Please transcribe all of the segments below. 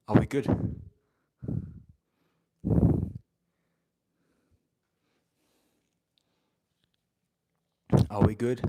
Are we good? Are we good?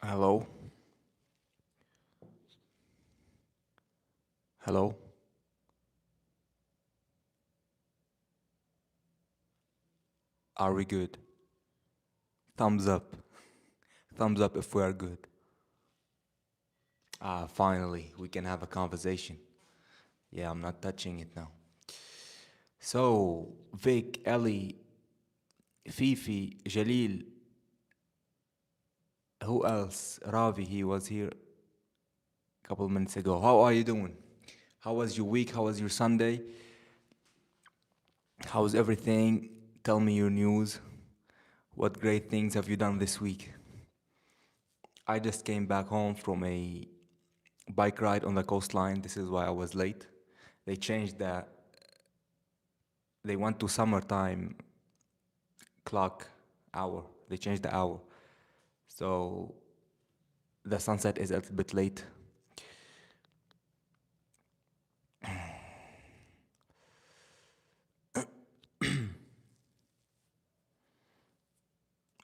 Hello? Hello? Are we good? Thumbs up. Thumbs up if we are good. Ah, finally, we can have a conversation. Yeah, I'm not touching it now. So, Vic, Ellie, Fifi, Jalil, who else? Ravi, he was here a couple minutes ago. How are you doing? How was your week? How was your Sunday? How's everything? Tell me your news. What great things have you done this week? I just came back home from a bike ride on the coastline. This is why I was late. They changed that. They went to summertime clock hour. They changed the hour. So the sunset is a little bit late.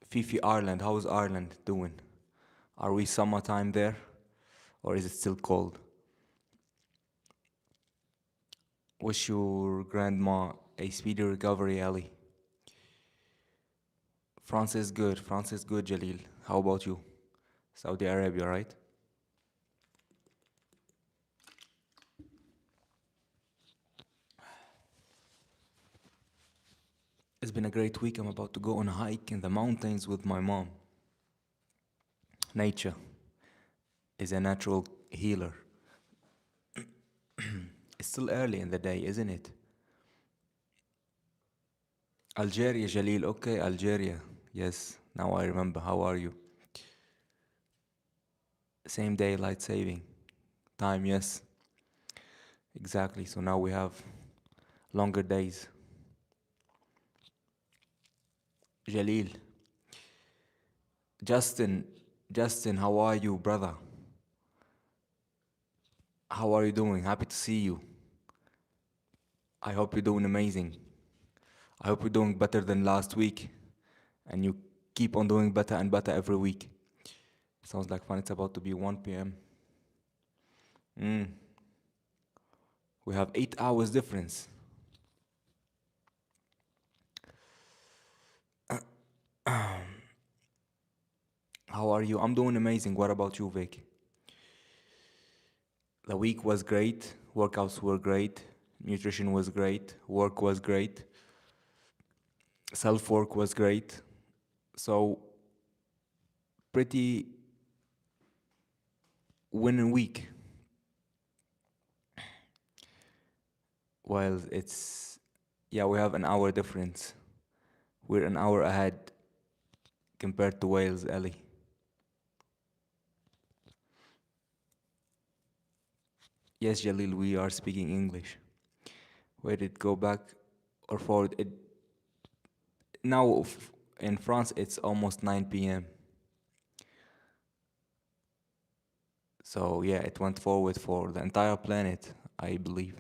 Fifi, Ireland. How is Ireland doing? Are we summertime there? Or is it still cold? Wish your grandma a speedy recovery, Ali. France is good. France is good, Jalil. How about you? Saudi Arabia, right? It's been a great week. I'm about to go on a hike in the mountains with my mom. Nature is a natural healer. It's still early in the day, isn't it? Algeria, Jalil. Okay, Algeria. Yes, now I remember. How are you? Same daylight saving time, yes. Exactly. So now we have longer days. Jalil, Justin, Justin, how are you, brother? How are you doing? Happy to see you. I hope you're doing amazing. I hope you're doing better than last week and you keep on doing better and better every week. Sounds like fun. It's about to be 1 p.m. Mm. We have 8 hours difference. How are you? I'm doing amazing. What about you, Vic? The week was great. Workouts were great. Nutrition was great. Work was great. Self work was great. So, pretty winning week. While yeah, we have an hour difference. We're an hour ahead compared to Wales, Ellie. Yes, Jalil, we are speaking English. Where did it go back or forward? Now in France it's almost 9 p.m. So yeah, it went forward for the entire planet, I believe.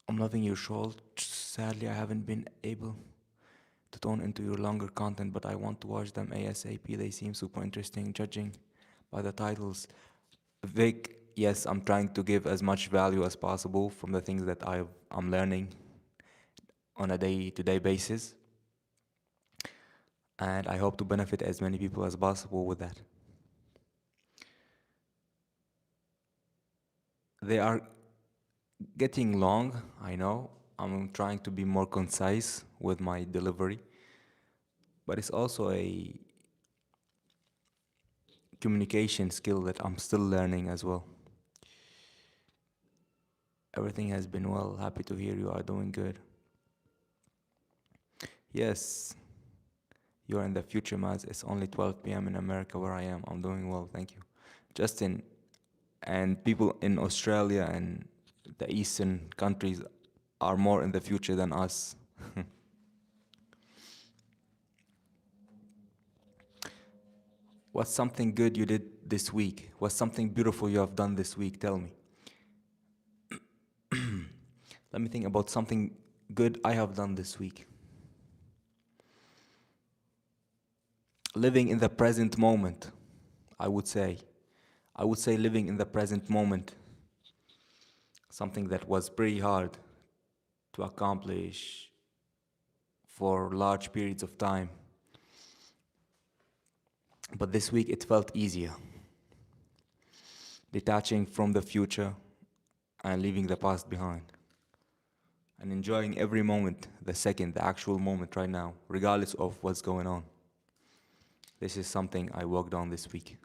I'm loving your show. Sadly, I haven't been able to tune into your longer content, but I want to watch them ASAP. They seem super interesting, judging by the titles. Vic, yes, I'm trying to give as much value as possible from the things that I'm learning on a day-to-day basis, and I hope to benefit as many people as possible with that. They are getting long, I know. I'm trying to be more concise with my delivery, but it's also a communication skill that I'm still learning as well. Everything has been well. Happy to hear you are doing good. Yes, you're in the future, Maz. It's only 12 p.m. in America where I am. I'm doing well, thank you. Justin, and people in Australia and the eastern countries are more in the future than us. What's something good you did this week? What's something beautiful you have done this week? Tell me. Let me think about something good I have done this week. Living in the present moment, I would say. I would say living in the present moment, something that was pretty hard to accomplish for large periods of time. But this week it felt easier. Detaching from the future and leaving the past behind. And enjoying every moment, the second, the actual moment right now, regardless of what's going on. This is something I worked on this week.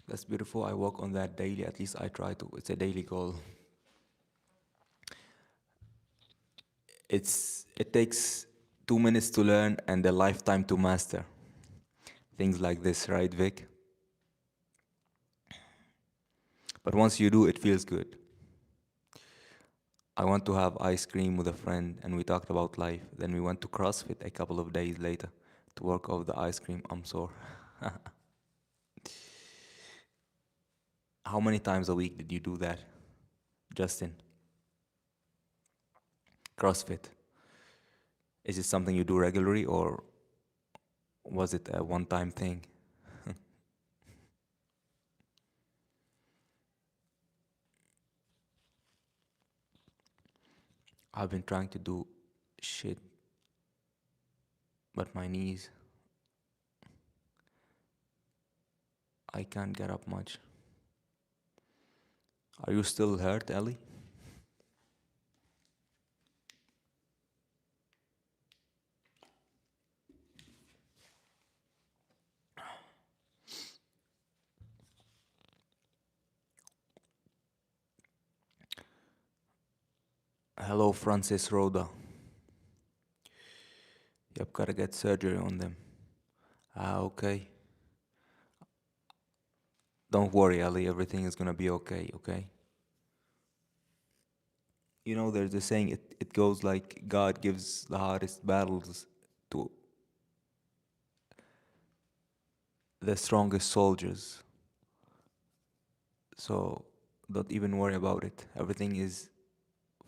That's beautiful. I work on that daily. At least I try to. It's a daily goal. It takes 2 minutes to learn and a lifetime to master. Things like this, right, Vic? But once you do, it feels good. I want to have ice cream with a friend, and we talked about life. Then we went to CrossFit a couple of days later to work off the ice cream. I'm sore. How many times a week did you do that, Justin? CrossFit. Is it something you do regularly, or was it a one-time thing? I've been trying to do shit, but my knees, I can't get up much. Are you still hurt, Ellie? Hello, Francis Rhoda. Yep, gotta get surgery on them. Ah, okay. Don't worry, Ellie, everything is gonna be okay, okay? You know, there's a saying, it goes like God gives the hardest battles to the strongest soldiers. So don't even worry about it. Everything is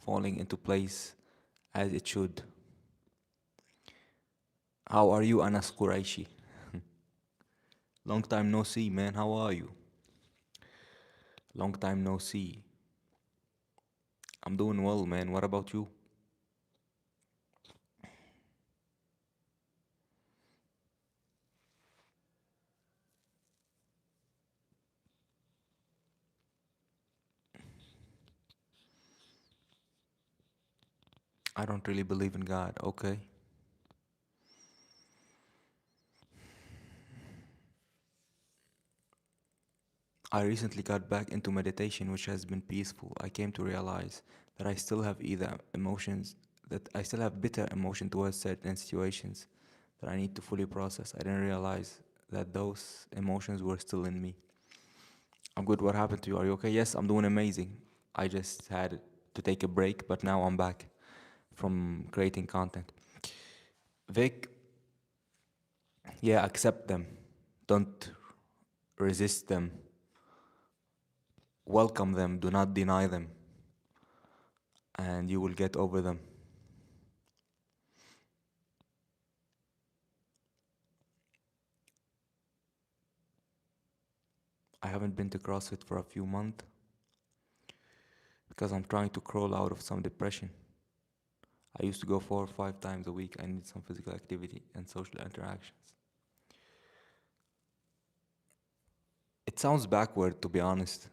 falling into place as it should. How are you, Anas Quraishi? Long time no see, man. How are you? Long time no see. I'm doing well, man. What about you? I don't really believe in God. Okay. I recently got back into meditation, which has been peaceful. I came to realize that I still have either emotions, that I still have bitter emotion towards certain situations that I need to fully process. I didn't realize that those emotions were still in me. I'm good. What happened to you? Are you okay? Yes, I'm doing amazing. I just had to take a break, but now I'm back from creating content. Vic, yeah, accept them. Don't resist them. Welcome them. Do not deny them. And you will get over them. I haven't been to CrossFit for a few months because I'm trying to crawl out of some depression. I used to go 4 or 5 times a week. I need some physical activity and social interactions. It sounds backward, to be honest.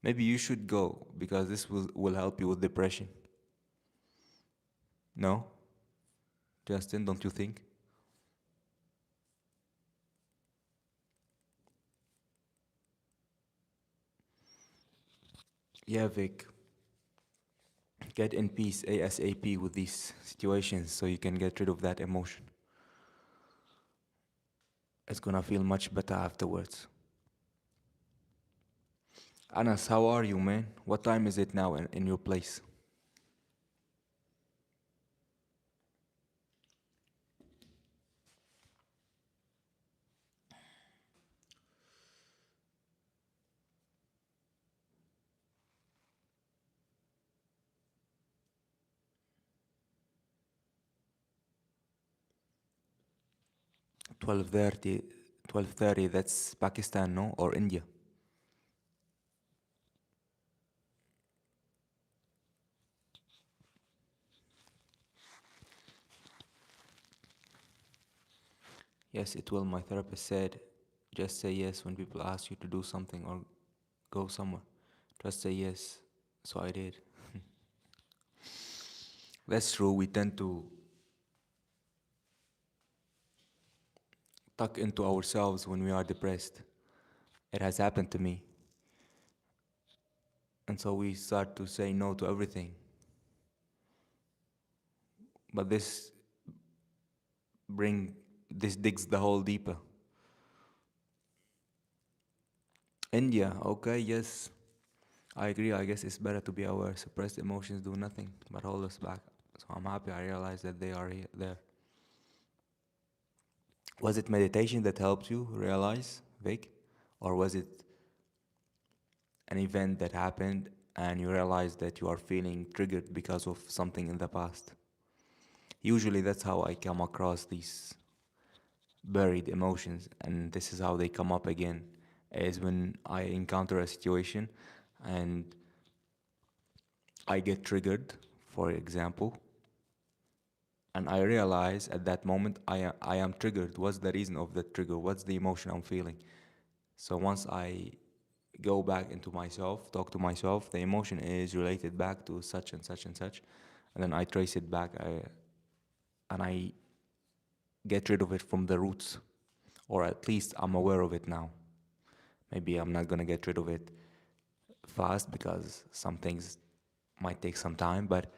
Maybe you should go because this will help you with depression. No? Justin, don't you think? Yeah, Vic, get in peace ASAP with these situations so you can get rid of that emotion. It's gonna feel much better afterwards. Anas, how are you, man? What time is it now in your place? 12:30. 12:30, that's Pakistan, no? Or India? Yes, it will. My therapist said, just say yes when people ask you to do something or go somewhere. Just say yes. So I did. That's true. We tend to tuck into ourselves when we are depressed. It has happened to me. And so we start to say no to everything. But bring this digs the hole deeper. India, okay, yes. I agree. I guess it's better to be aware. Suppressed emotions do nothing but hold us back. So I'm happy I realized that they are there. Was it meditation that helped you realize, Vic? Or was it an event that happened and you realized that you are feeling triggered because of something in the past? Usually that's how I come across these buried emotions, and this is how they come up again, is when I encounter a situation and I get triggered, for example, and I realize at that moment I am triggered. What's the reason of the trigger? What's the emotion I'm feeling? So once I go back into myself, talk to myself, the emotion is related back to such and such and such, and then I trace it back and I get rid of it from the roots, or at least I'm aware of it now. Maybe I'm not gonna get rid of it fast because some things might take some time, but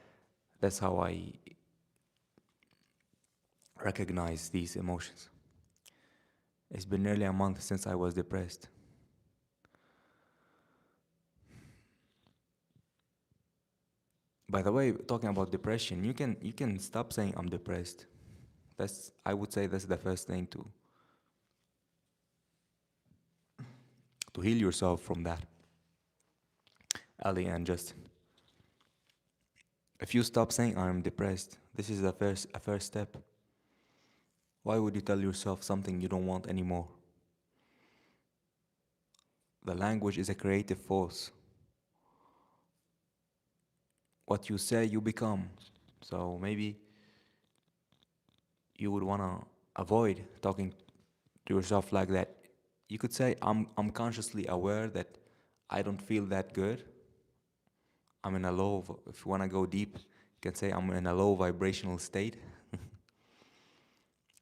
that's how I recognize these emotions. It's been nearly a month since I was depressed. By the way, talking about depression, you can stop saying I'm depressed. That's I would say that's the first thing to heal yourself from that. Ali and Justin. If you stop saying I'm depressed, this is a first step. Why would you tell yourself something you don't want anymore? The language is a creative force. What you say, you become. So maybe you would want to avoid talking to yourself like that. You could say, I'm consciously aware that I don't feel that good. I'm in a if you want to go deep, you can say I'm in a low vibrational state.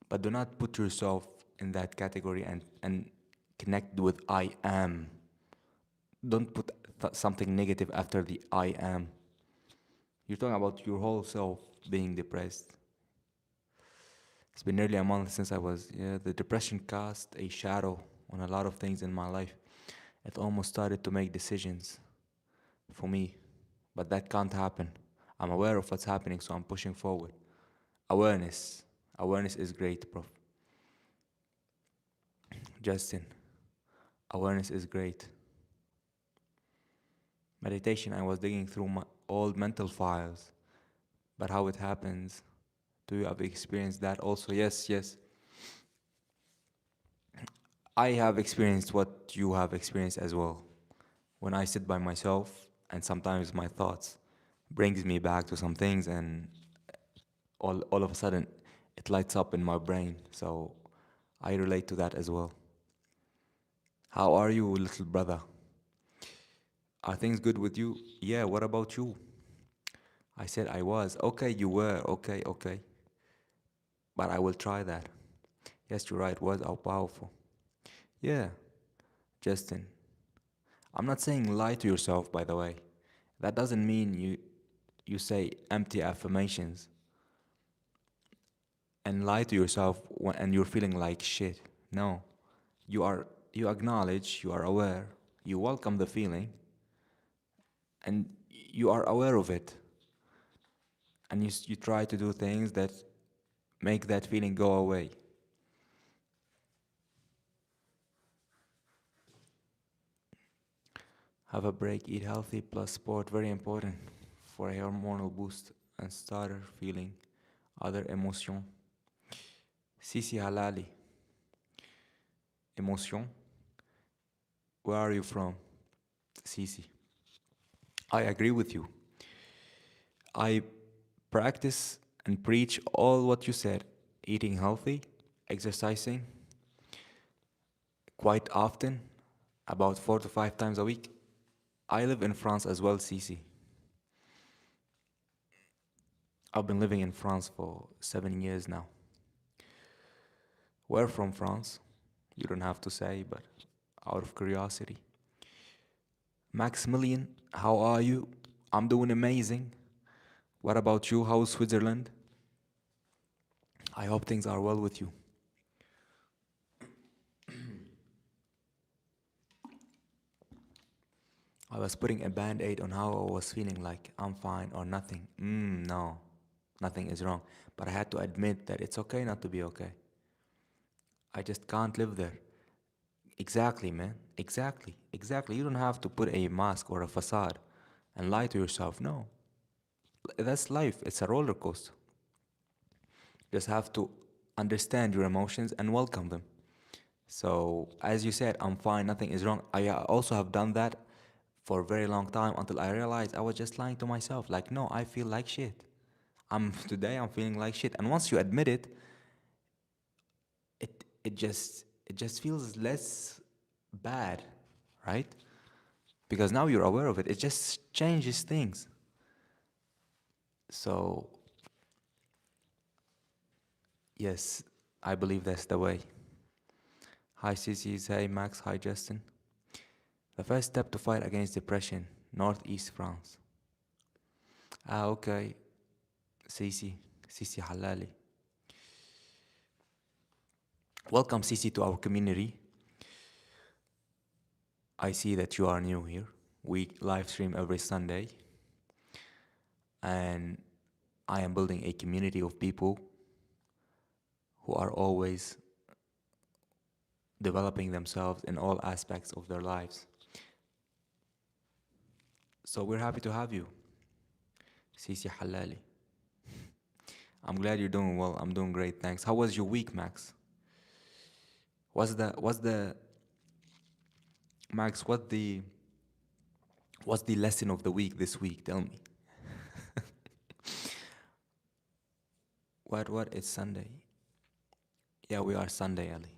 But do not put yourself in that category and connect with I am. Don't put something negative after the I am. You're talking about your whole self being depressed. It's been nearly a month since yeah, the depression cast a shadow on a lot of things in my life. It almost started to make decisions for me, but that can't happen. I'm aware of what's happening, so I'm pushing forward. Awareness. Awareness is great, Prof. Justin. Awareness is great. Meditation, I was digging through my old mental files, but how it happens, do you have experienced that also? Yes, yes. I have experienced what you have experienced as well. When I sit by myself and sometimes my thoughts brings me back to some things and all of a sudden it lights up in my brain. So I relate to that as well. How are you, little brother? Are things good with you? Yeah, what about you? I said I was. Okay, you were. Okay, okay. But I will try that. Yes, you're right. Words are powerful. Yeah, Justin. I'm not saying lie to yourself, by the way. That doesn't mean you say empty affirmations and lie to yourself and you're feeling like shit. No. You acknowledge, you are aware, you welcome the feeling, and you are aware of it, and you try to do things that make that feeling go away. Have a break, eat healthy plus sport, very important for a hormonal boost and starter feeling. Other emotion. Sisi halali. Emotion. Where are you from? Sisi. I agree with you. I practice and preach all what you said. Eating healthy, exercising quite often, about 4 to 5 times a week. I live in France as well, Sisi. I've been living in France for 7 years now. Where from France? You don't have to say, but out of curiosity. Maximilian, how are you? I'm doing amazing. What about you? How's Switzerland? I hope things are well with you. I was putting a band-aid on how I was feeling, like I'm fine or nothing. No, nothing is wrong. But I had to admit that it's okay not to be okay. I just can't live there. Exactly, man. Exactly. Exactly. You don't have to put a mask or a facade and lie to yourself. No. That's life. It's a roller coaster. Just have to understand your emotions and welcome them. So, as you said, I'm fine, nothing is wrong. I also have done that for a very long time until I realized I was just lying to myself. Like, no, I feel like shit. I'm feeling like shit. And once you admit it, it just feels less bad, right? Because now you're aware of it. It just changes things. So, yes, I believe that's the way. Hi, CCs. Hey, Max. Hi, Justin. The first step to fight against depression, Northeast France. Ah, okay. Sisi. Sisi Halali. Welcome, Sisi, to our community. I see that you are new here. We live stream every Sunday. And I am building a community of people who are always developing themselves in all aspects of their lives. So we're happy to have you, Sisi Halali. I'm glad you're doing well. I'm doing great, thanks. How was your week, Max? What's the Max? What's the lesson of the week this week? Tell me. What? It's Sunday. Yeah, we are Sunday, Ali.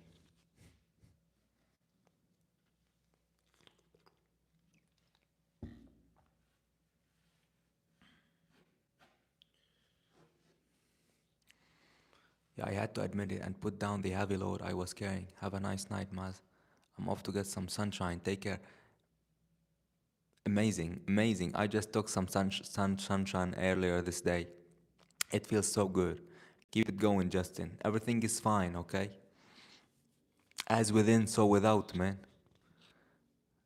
Yeah, I had to admit it and put down the heavy load I was carrying. Have a nice night, Maz. I'm off to get some sunshine. Take care. Amazing, amazing. I just took some sunshine earlier this day. It feels so good. Keep it going, Justin. Everything is fine, okay? As within, so without, man.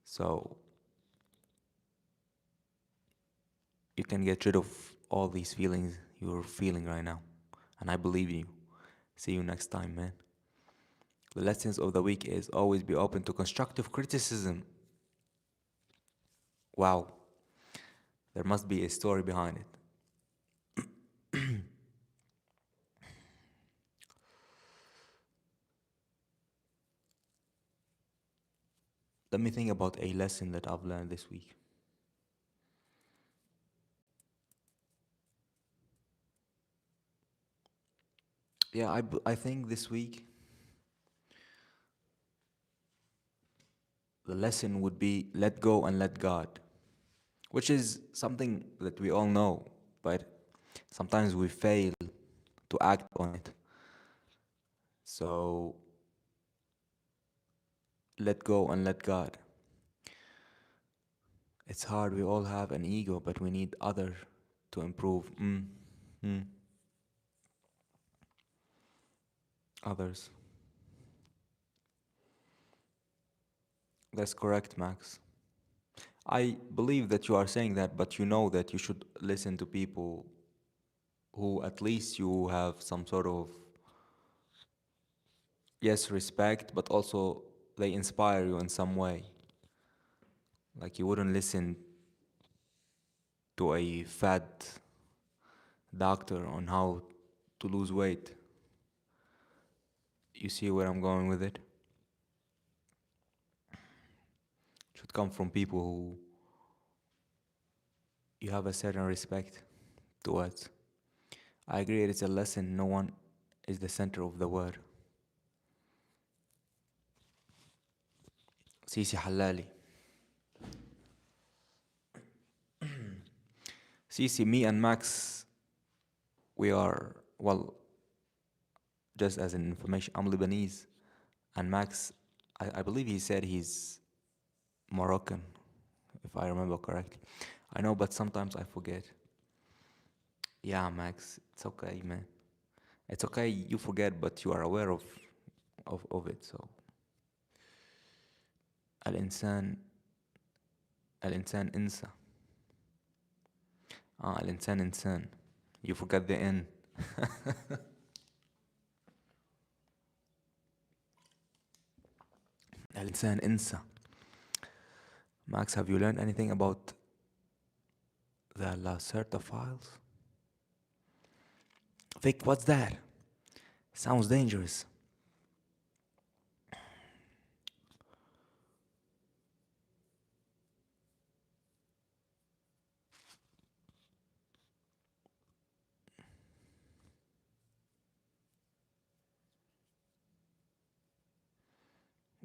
So you can get rid of all these feelings you're feeling right now. And I believe in you. See you next time, man. The lessons of the week is always be open to constructive criticism. Wow, there must be a story behind it. Let me think about a lesson that I've learned this week. Yeah, I think this week the lesson would be let go and let God, which is something that we all know, but sometimes we fail to act on it. So let go and let God. It's hard. We all have an ego, but we need other to improve. Mm. Others. That's correct, Max. I believe that you are saying that, but you know that you should listen to people who at least you have some sort of, yes, respect, but also they inspire you in some way. Like you wouldn't listen to a fat doctor on how to lose weight. You see where I'm going with it? It should come from people who you have a certain respect towards. I agree, it is a lesson. No one is the center of the world. Sisi Halali. Sisi, me and Max, we are, well, just as an information, I'm Lebanese. And Max, I believe he said he's Moroccan, if I remember correctly. I know, but sometimes I forget. Yeah, Max, it's okay, man. It's okay, you forget, but you are aware of it. So, الإنسان الإنسان إنسى. الإنسان إنسان. You forgot the N. الإنسان إنسى. Max, have you learned anything about the Lacerta files? Vic, what's that? Sounds dangerous.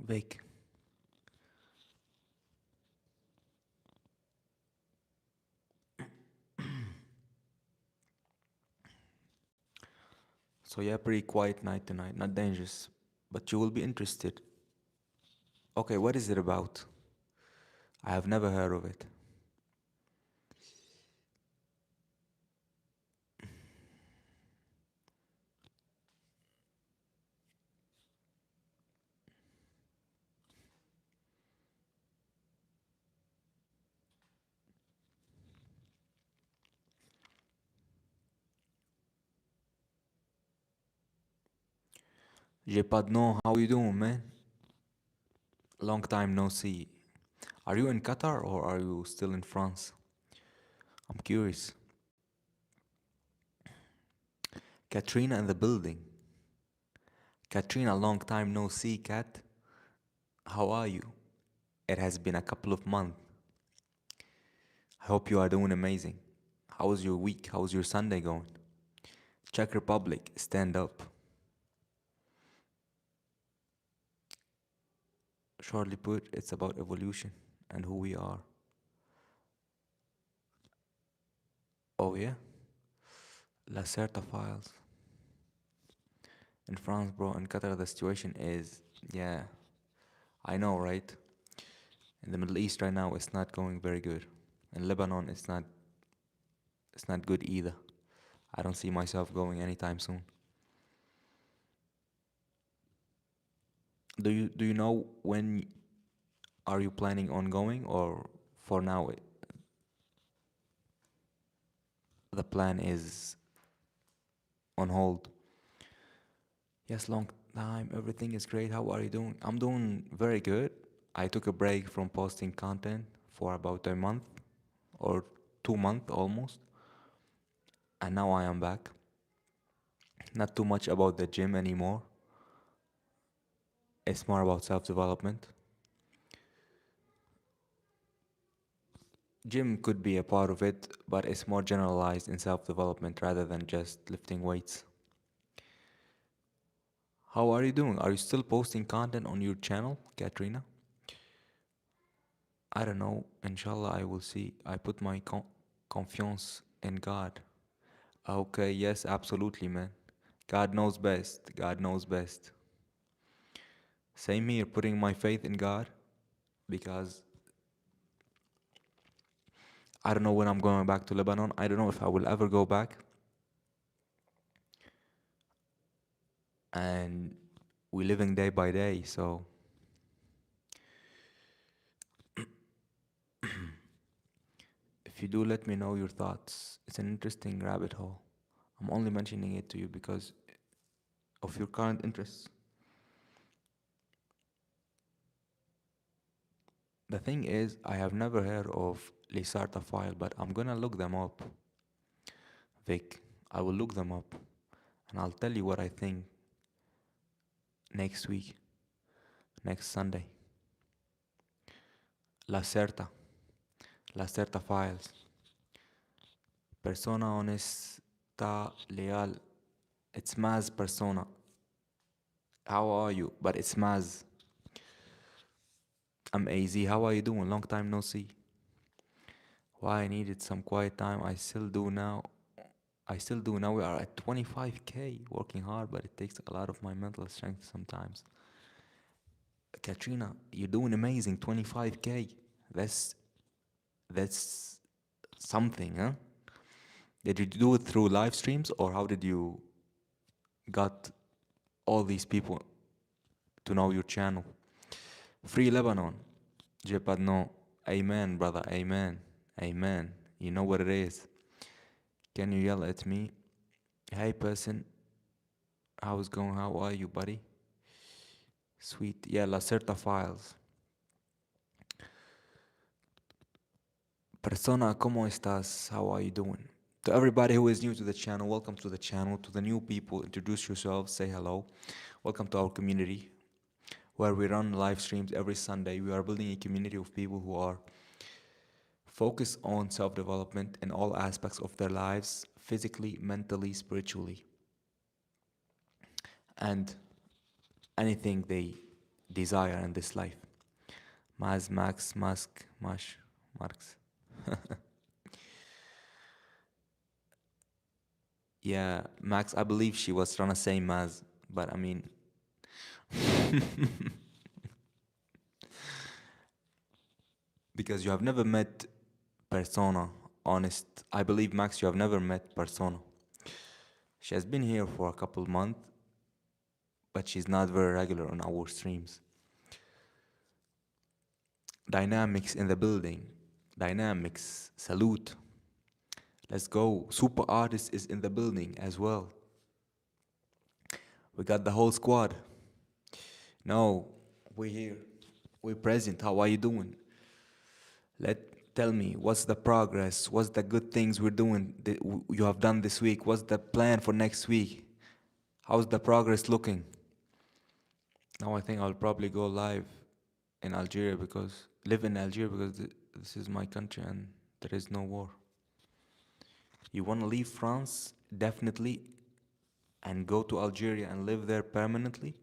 Vic. So yeah, pretty quiet night tonight, not dangerous, but you will be interested. Okay, what is it about? I have never heard of it. J'ai pas de nom. How you doing, man? Long time no see. Are you in Qatar or are you still in France? I'm curious. Katrina in the building. Katrina, long time no see, Kat. How are you? It has been a couple of months. I hope you are doing amazing. How was your week? How was your Sunday going? Czech Republic, stand up. Shortly put, it's about evolution and who we are. Oh yeah? Lacerta files. In France, bro, in Qatar, the situation is, yeah, I know, right? In the Middle East right now, it's not going very good. In Lebanon, it's not good either. I don't see myself going anytime soon. Do you know when are you planning on going, or for now the plan is on hold? Yes, long time. Everything is great. How are you doing? I'm doing very good. I took a break from posting content for about a month or 2 months almost, and now I am back. Not too much about the gym anymore. It's more about self-development. Gym could be a part of it, but it's more generalized in self-development rather than just lifting weights. How are you doing? Are you still posting content on your channel, Katrina? I don't know. Inshallah, I will see. I put my confiance in God. Okay, yes, absolutely, man. God knows best. God knows best. Same here, putting my faith in God because I don't know when I'm going back to Lebanon. I don't know if I will ever go back. And we're living day by day. So if you do, let me know your thoughts. It's an interesting rabbit hole. I'm only mentioning it to you because of your current interests. The thing is, I have never heard of Lisarta file, but I'm gonna look them up. Vic, I will look them up and I'll tell you what I think next week, next Sunday. La Certa files. Persona honesta leal. It's Maz persona. How are you? But it's Maz. I'm AZ. How are you doing? Long time no see. Why I needed some quiet time. I still do now. I still do now. We are at 25k, working hard, but it takes a lot of my mental strength sometimes. Katrina, you're doing amazing. 25k. That's that's something, huh? Did you do it through live streams or how did you got all these people to know your channel? Free Lebanon. Jepad no. Amen, brother. Amen. Amen. You know what it is. Can you yell at me? Hey person, how's going? How are you, buddy? Sweet. Yeah, La Certa Files. Persona, ¿cómo estás? How are you doing? To everybody who is new to the channel, welcome to the channel. To the new people, introduce yourselves, say hello. Welcome to our community where we run live streams every Sunday. We are building a community of people who are focused on self-development in all aspects of their lives, physically, mentally, spiritually, and anything they desire in this life. Maz, Max, Musk, Mash, Marx. Yeah, Max, I believe she was trying to say Maz, but I mean, because you have never met Persona, honest. I believe, Max, you have never met Persona. She has been here for a couple months, but she's not very regular on our streams. Dynamics in the building. Dynamics, salute. Let's go. Super artist is in the building as well. We got the whole squad. No, we're here. We're present. How are you doing? Tell me, what's the progress? What's the good things we're doing that you have done this week? What's the plan for next week? How's the progress looking? Now I think I'll probably go live in Algeria because live in Algeria because this is my country and there is no war. You want to leave France definitely and go to Algeria and live there permanently?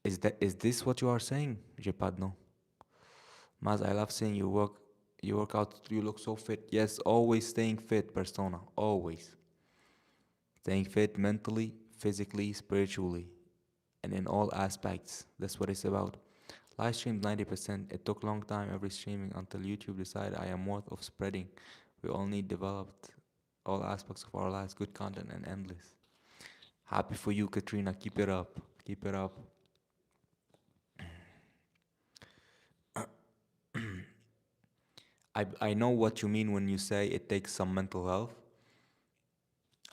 Is this what you are saying? J'ai pas de nom. Maz, I love seeing you work. You work out. You look so fit. Yes, always staying fit, persona. Always staying fit mentally, physically, spiritually, and in all aspects. That's what it's about. Live stream 90%. It took long time every streaming until YouTube decided I am worth of spreading. We all need developed all aspects of our lives, good content and endless. Happy for you, Katrina. Keep it up. Keep it up. I know what you mean when you say it takes some mental health.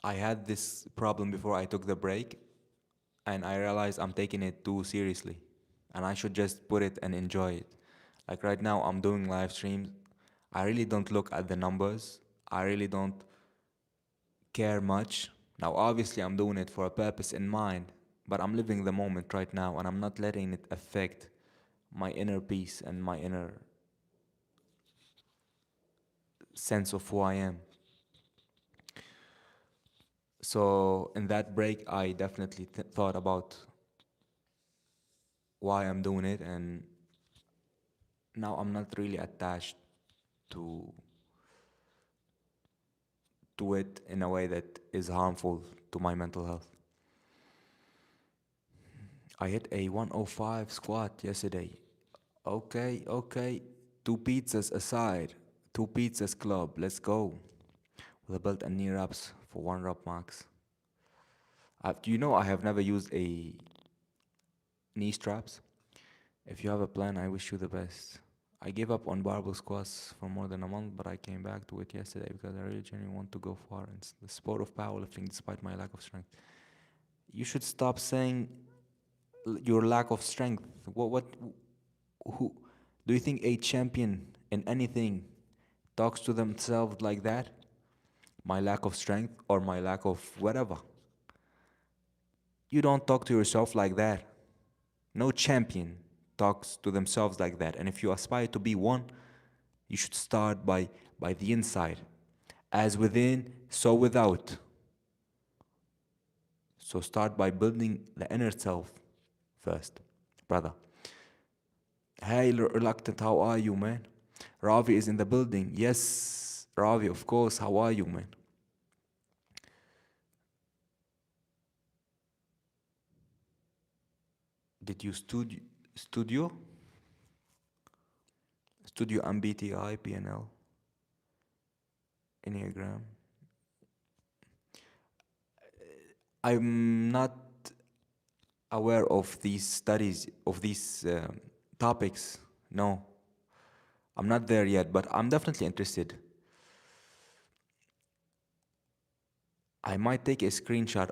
I had this problem before I took the break, and I realized I'm taking it too seriously, and I should just put it and enjoy it. Like right now, I'm doing live streams. I really don't look at the numbers. I really don't care much. Now, obviously, I'm doing it for a purpose in mind, but I'm living the moment right now, and I'm not letting it affect my inner peace and my inner sense of who I am. So in that break, I definitely thought about why I'm doing it, and now I'm not really attached to it in a way that is harmful to my mental health. I hit a 105 squat yesterday. Okay, okay. Two pizzas aside. Two pizzas club. Let's go. With a belt and knee wraps for one rep max. Do you know I have never used a knee straps? If you have a plan, I wish you the best. I gave up on barbell squats for more than a month, but I came back to it yesterday because I really genuinely want to go far in the sport of powerlifting despite my lack of strength. You should stop saying your lack of strength. Who do you think a champion in anything talks to themselves like that? My lack of strength or my lack of whatever. You don't talk to yourself like that. No champion talks to themselves like that. And if you aspire to be one, you should start by the inside. As within, so without. So start by building the inner self first, brother. Hey, reluctant, how are you, man? Ravi is in the building. Yes, Ravi, of course. How are you, man? Did you studio studio MBTI PNL Enneagram? I'm not aware of these studies of these topics. No, I'm not there yet, but I'm definitely interested. I might take a screenshot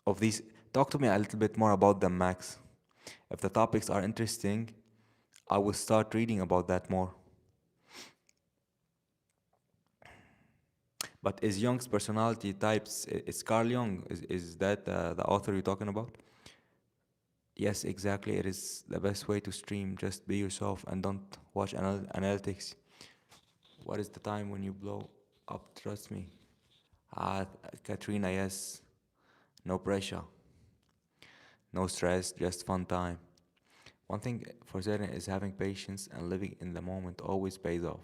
of these. Talk to me a little bit more about them, Max. If the topics are interesting, I will start reading about that more. But is Jung's personality types, is Carl Jung, is that the author you're talking about? Yes, exactly. It is the best way to stream. Just be yourself and don't watch analytics. What is the time when you blow up? Trust me. Ah, Katrina, yes. No pressure, no stress, just fun time. One thing for certain is having patience and living in the moment always pays off.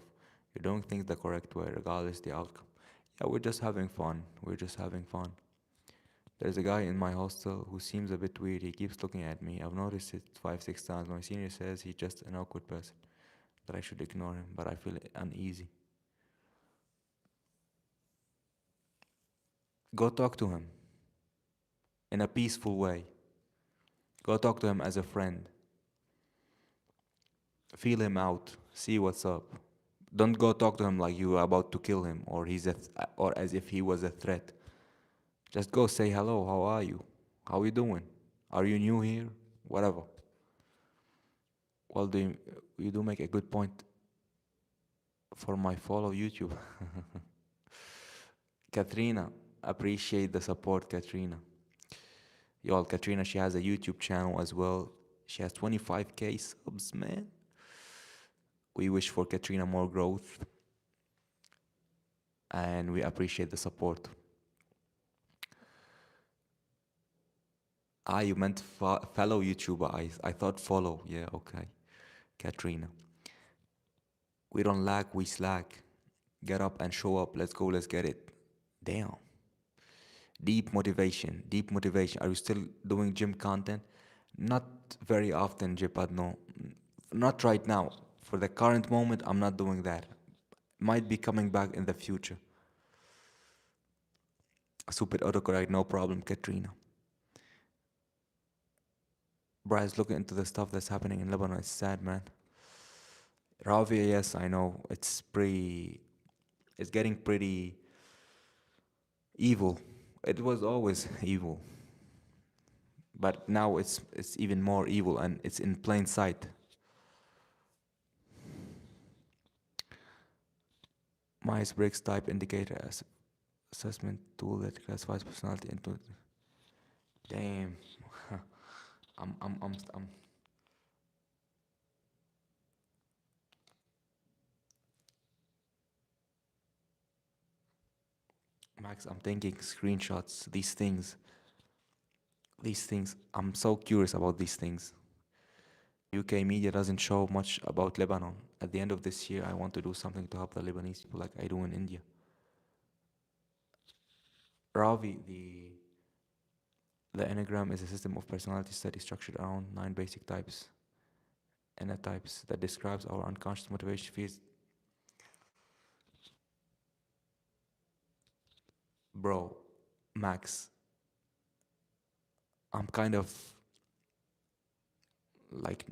You're doing things the correct way, regardless the outcome. Yeah, we're just having fun. We're just having fun. There's a guy in my hostel who seems a bit weird. He keeps looking at me. I've noticed it 5, 6 times. My senior says he's just an awkward person, that I should ignore him, but I feel uneasy. Go talk to him in a peaceful way. Go talk to him as a friend. Feel him out. See what's up. Don't go talk to him like you are about to kill him or or as if he was a threat. Just go say hello. How are you? How are you doing? Are you new here? Whatever. Well, you do make a good point for my follow YouTube. Katrina, appreciate the support, Katrina. Y'all, Katrina, she has a YouTube channel as well. She has 25K subs, man. We wish for Katrina more growth and we appreciate the support. Ah, you meant fellow YouTuber. I thought follow. Yeah, okay. Katrina. We don't lack, we slack. Get up and show up. Let's go, let's get it. Damn. Deep motivation. Deep motivation. Are you still doing gym content? Not very often, Jipad, no. Not right now. For the current moment, I'm not doing that. Might be coming back in the future. Stupid autocorrect, no problem, Katrina. Bryce, looking into the stuff that's happening in Lebanon. It's sad, man. Ravi, yes, I know. It's getting pretty evil. It was always evil. But now it's even more evil and it's in plain sight. Myers-Briggs type indicator as assessment tool that classifies personality into. Damn. I'm Max, I'm taking screenshots, these things. I'm so curious about these things. UK media doesn't show much about Lebanon. At the end of this year, I want to do something to help the Lebanese people like I do in India. Ravi, the Enneagram is a system of personality study structured around 9 basic types. inner types that describes our unconscious motivation fields. Bro, Max, I'm kind of like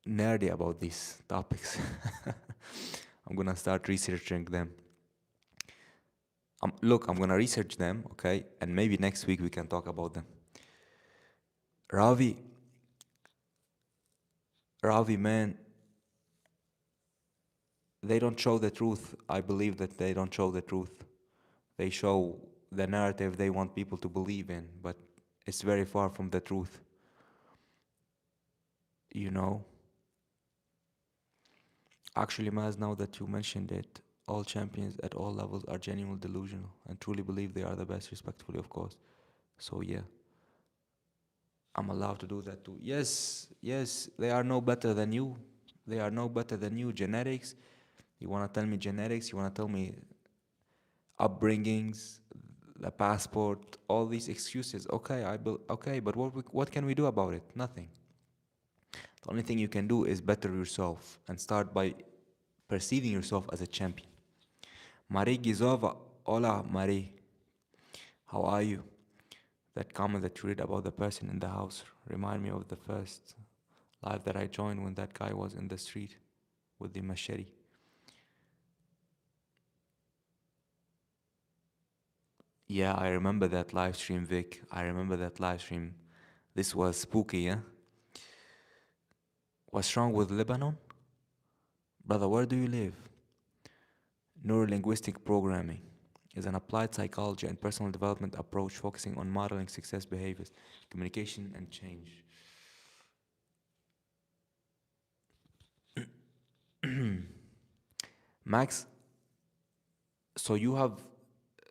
nerdy about these topics. I'm gonna start researching them. Look, I'm gonna research them, okay, and maybe next week we can talk about them. Ravi, Ravi, man, they don't show the truth. I believe that they don't show the truth. They show the narrative they want people to believe in, but it's very far from the truth. You know? Actually, Maz, now that you mentioned it, all champions at all levels are genuinely delusional and truly believe they are the best, respectfully, of course. So, yeah, I'm allowed to do that too. Yes, yes, they are no better than you. They are no better than you. Genetics, you want to tell me genetics, you want to tell me upbringings, the passport, all these excuses. Okay, okay, but what can we do about it? Nothing. The only thing you can do is better yourself and start by perceiving yourself as a champion. Marie Gizova, hola Marie, how are you? That comment that you read about the person in the house remind me of the first live that I joined when that guy was in the street with the machete. Yeah, I remember that live stream, Vic. I remember that live stream. This was spooky, yeah? What's wrong with Lebanon? Brother, where do you live? Neurolinguistic programming is an applied psychology and personal development approach focusing on modeling success behaviors, communication, and change. Max, so you have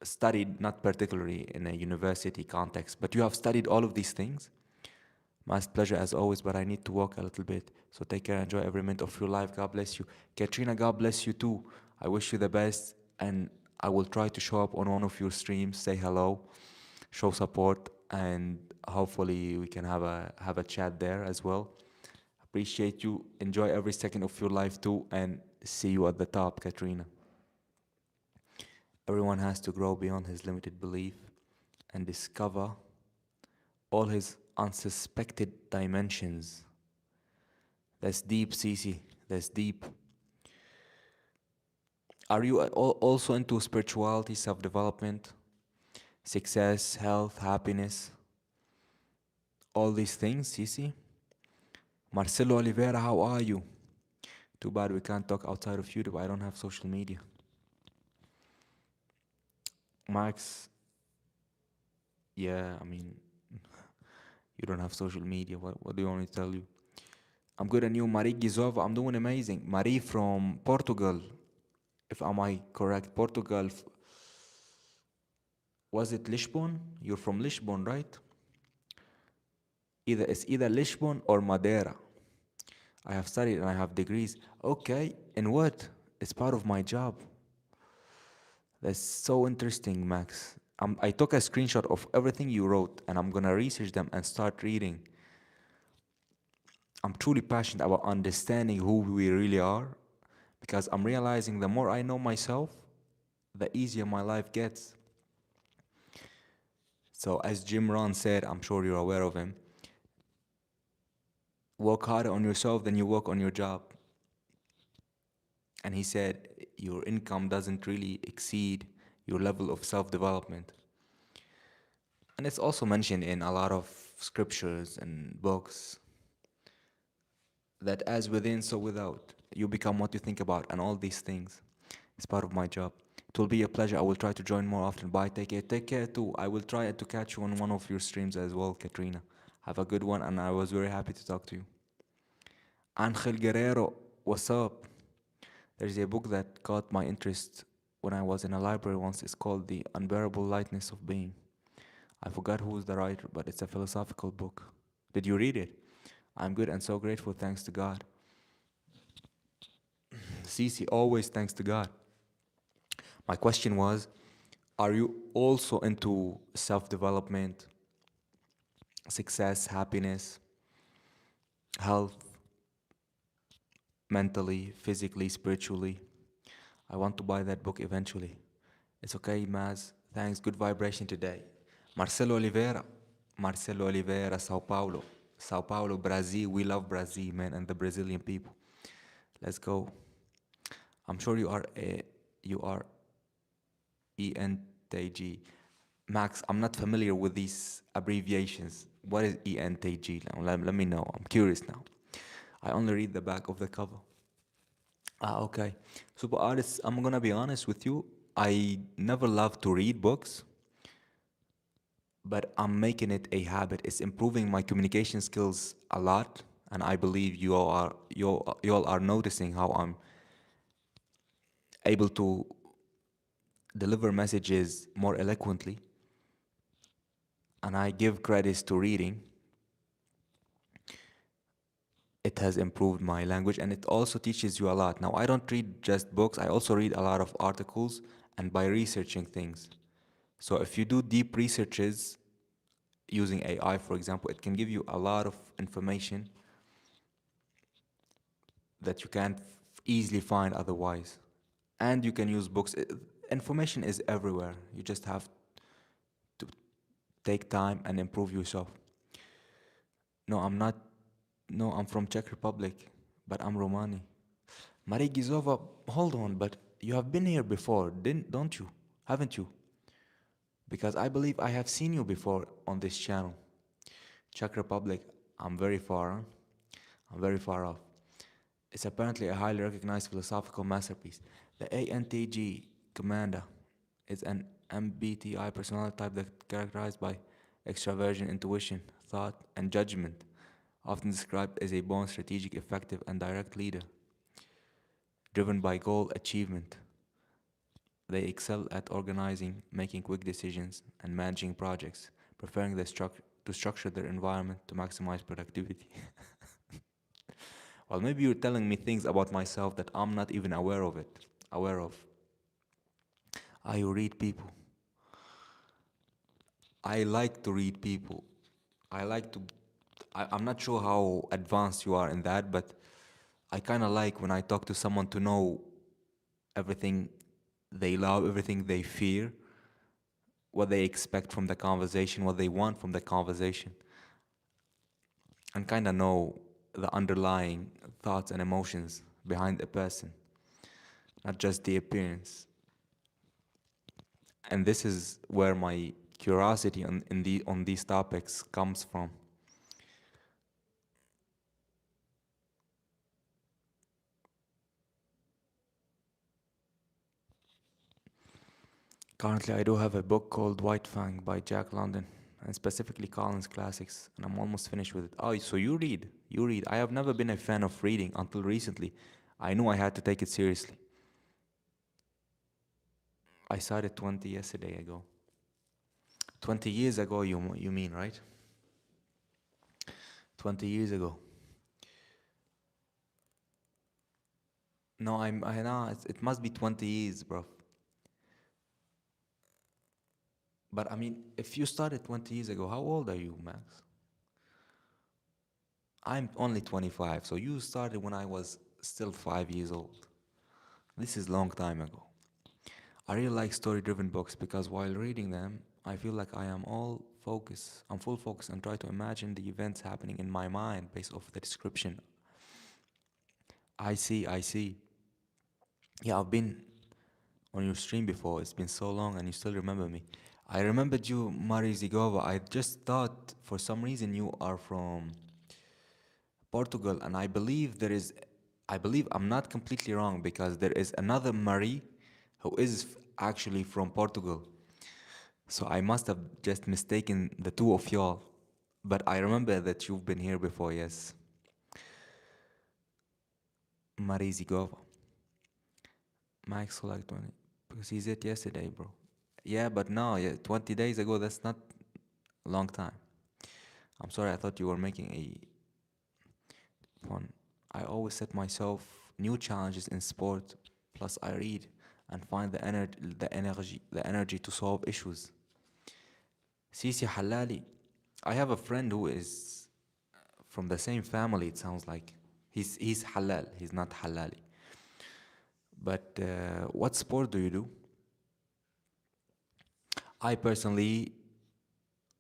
studied, not particularly in a university context, but you have studied all of these things? My pleasure as always, but I need to walk a little bit. So take care, enjoy every minute of your life. God bless you. Katrina, God bless you too. I wish you the best, and I will try to show up on one of your streams, say hello, show support, and hopefully we can have a chat there as well. Appreciate you. Enjoy every second of your life too, and see you at the top, Katrina. Everyone has to grow beyond his limited belief and discover all his unsuspected dimensions. That's deep, Cece. That's deep. Are you also into spirituality, self development, success, health, happiness? All these things, Cece? Marcelo Oliveira, how are you? Too bad we can't talk outside of YouTube. I don't have social media. Max, yeah, I mean, you don't have social media. What do you want me to tell you? I'm good and you, Marie Gizova. I'm doing amazing. Marie from Portugal, if am I correct? Portugal, was it Lisbon? You're from Lisbon, right? It's either Lisbon or Madeira. I have studied and I have degrees. Okay, and what? It's part of my job. That's so interesting, Max. I took a screenshot of everything you wrote and I'm gonna research them and start reading. I'm truly passionate about understanding who we really are because I'm realizing the more I know myself, the easier my life gets. So, as Jim Rohn said, I'm sure you're aware of him, work harder on yourself than you work on your job. And he said, your income doesn't really exceed your level of self development. And it's also mentioned in a lot of scriptures and books that as within, so without. You become what you think about, and all these things. It's part of my job. It will be a pleasure. I will try to join more often. Bye. Take care. Take care too. I will try to catch you on one of your streams as well, Katrina. Have a good one, and I was very happy to talk to you. Angel Guerrero, what's up? There's a book that caught my interest when I was in a library once. It's called The Unbearable Lightness of Being. I forgot who's the writer, but it's a philosophical book. Did you read it? I'm good and so grateful, thanks to God. Cece, always thanks to God. My question was, are you also into self-development, success, happiness, health? mentally, physically, spiritually. I want to buy that book eventually. It's okay, Maz. Thanks. Good vibration today. Marcelo Oliveira. Marcelo Oliveira, Sao Paulo. Sao Paulo, Brazil. We love Brazil, man, and the Brazilian people. Let's go. I'm sure you are ENTG. Max, I'm not familiar with these abbreviations. What is ENTG? Let me know. I'm curious now. I only read the back of the cover. Ah, okay. Super artists, I'm gonna be honest with you. I never loved to read books, but I'm making it a habit. It's improving my communication skills a lot, and I believe you all are noticing how I'm able to deliver messages more eloquently, and I give credits to reading. It has improved my language, and it also teaches you a lot. Now, I don't read just books, I also read a lot of articles and by researching things. So if you do deep researches using AI, for example, it can give you a lot of information that you can't easily find otherwise. And you can use books. Information is everywhere. You just have to take time and improve yourself. No, I'm not. No, I'm from Czech Republic, but I'm Romani. Marie Gizova, hold on, but you have been here before, don't you? Haven't you? Because I believe I have seen you before on this channel. Czech Republic, I'm very far, huh? I'm very far off. It's apparently a highly recognized philosophical masterpiece. The ANTG commander is an MBTI personality type that characterized by extraversion, intuition, thought, and judgment, often described as a born strategic, effective, and direct leader, driven by goal achievement. They excel at organizing, making quick decisions, and managing projects, preferring to structure their environment to maximize productivity. Well, maybe you're telling me things about myself that I'm not even aware of it. Aware of. I read people. I like to read people. I like to. I'm not sure how advanced you are in that, but I kind of like when I talk to someone to know everything they love, everything they fear, what they expect from the conversation, what they want from the conversation, and kind of know the underlying thoughts and emotions behind a person, not just the appearance. And this is where my curiosity on these topics comes from. Currently, I do have a book called White Fang by Jack London, and specifically Collins Classics, and I'm almost finished with it. Oh, so you read? You read. I have never been a fan of reading until recently. I knew I had to take it seriously. I started 20 yesterday ago. 20 years ago, you mean, right? 20 years ago. No, I know it must be 20 years, bro. But I mean, if you started 20 years ago, how old are you, Max? I'm only 25, so you started when I was still 5 years old. This is long time ago. I really like story-driven books because while reading them, I feel like I am all focus. I'm full focus and try to imagine the events happening in my mind based off the description. I see, I see. Yeah, I've been on your stream before. It's been so long and you still remember me. I remembered you, Mari Zigova. I just thought for some reason you are from Portugal, and I believe I'm not completely wrong because there is another Marie who is actually from Portugal. So I must have just mistaken the two of y'all. But I remember that you've been here before, yes. Marie Zigova. Max like 20. Because he said yesterday, bro. Yeah, but no, yeah, 20 days ago, that's not a long time. I'm sorry, I thought you were making a fun. I always set myself new challenges in sport, plus I read and find the energy to solve issues. Sisi Halali. I have a friend who is from the same family, it sounds like. He's halal. He's not halali. But what sport do you do? I personally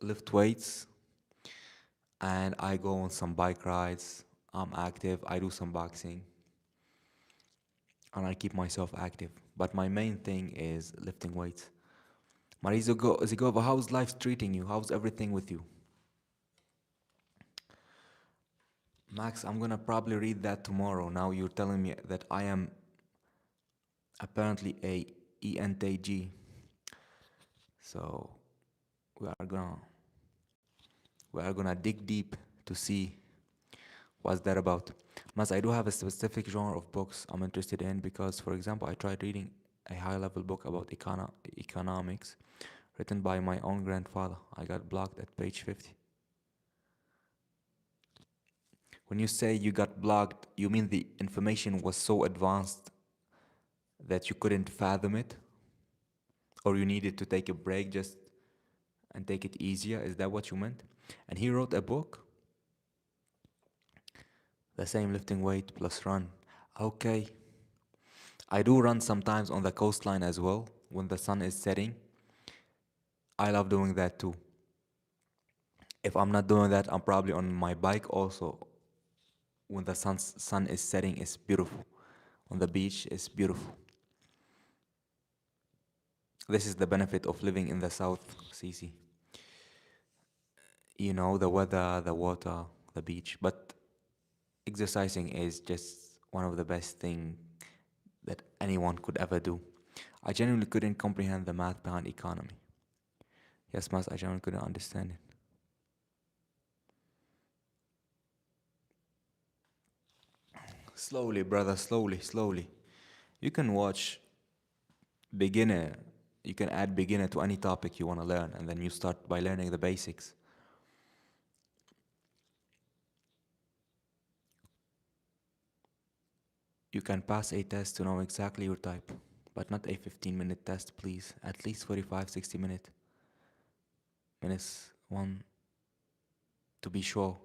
lift weights and I go on some bike rides. I'm active. I do some boxing and I keep myself active. But my main thing is lifting weights. Marizo Zigova, how's life treating you? How's everything with you? Max, I'm gonna probably read that tomorrow. Now you're telling me that I am apparently a ENTG. So we are gonna we are gonna dig deep to see what's that about. Mas, I do have a specific genre of books I'm interested in because, for example, I tried reading a high-level book about economics written by my own grandfather. I got blocked at page 50. When you say you got blocked, you mean the information was so advanced that you couldn't fathom it? Or you needed to take a break just and take it easier? Is that what you meant? And he wrote a book, the same lifting weight plus run. Okay. I do run sometimes on the coastline as well when the sun is setting. I love doing that too. If I'm not doing that, I'm probably on my bike also. When the sun is setting, it's beautiful. On the beach, it's beautiful. This is the benefit of living in the South, CC. You know, the weather, the water, the beach. But exercising is just one of the best things that anyone could ever do. I genuinely couldn't comprehend the math behind economy. Yes, Mas, I genuinely couldn't understand it. Slowly, brother, slowly, slowly. You can watch beginner, you can add beginner to any topic you want to learn, and then you start by learning the basics. You can pass a test to know exactly your type, but not a 15-minute test, please. At least 45, 60 minutes, one to be sure.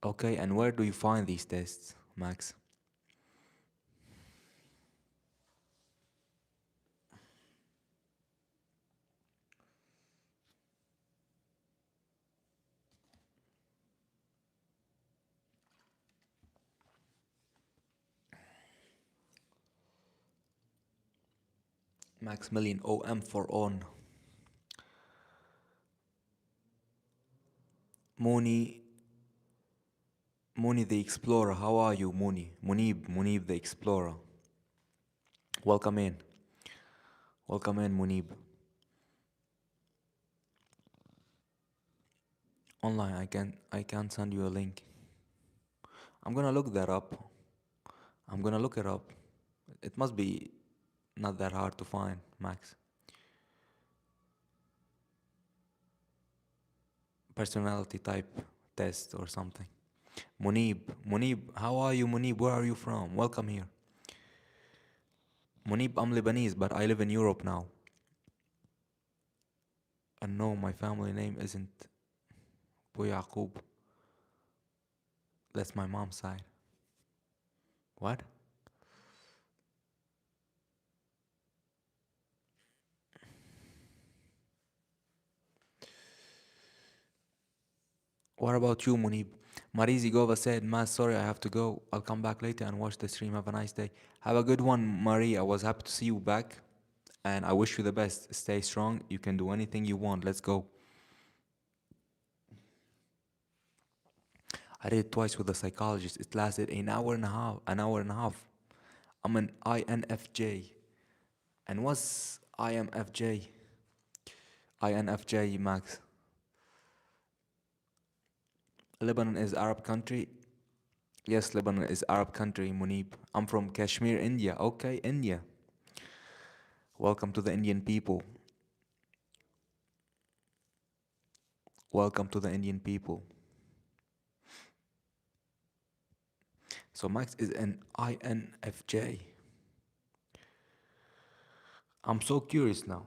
Okay, and where do you find these tests, Max? Maximilian OM for on. Mooney, Mooney the Explorer, how are you, Mooney? Munib the Explorer. Welcome in. Welcome in, Munib. Online, I can't send you a link. I'm gonna look that up. I'm gonna look it up. It must be not that hard to find, Max. Personality type test or something. Munib, how are you, Munib? Where are you from? Welcome here. Munib, I'm Lebanese, but I live in Europe now. And no, my family name isn't Yaqub. That's my mom's side. What? What about you, Munib? Marizi Gova said, Mas, sorry, I have to go. I'll come back later and watch the stream. Have a nice day. Have a good one, Marie. I was happy to see you back. And I wish you the best. Stay strong. You can do anything you want. Let's go. I did it twice with a psychologist. It lasted an hour and a half. An hour and a half. I'm an INFJ. And what's IMFJ? INFJ, Max. Lebanon is Arab country. Yes, Lebanon is Arab country, Munib. I'm from Kashmir, India. Okay, India. Welcome to the Indian people. Welcome to the Indian people. So Max is an INFJ. I'm so curious now.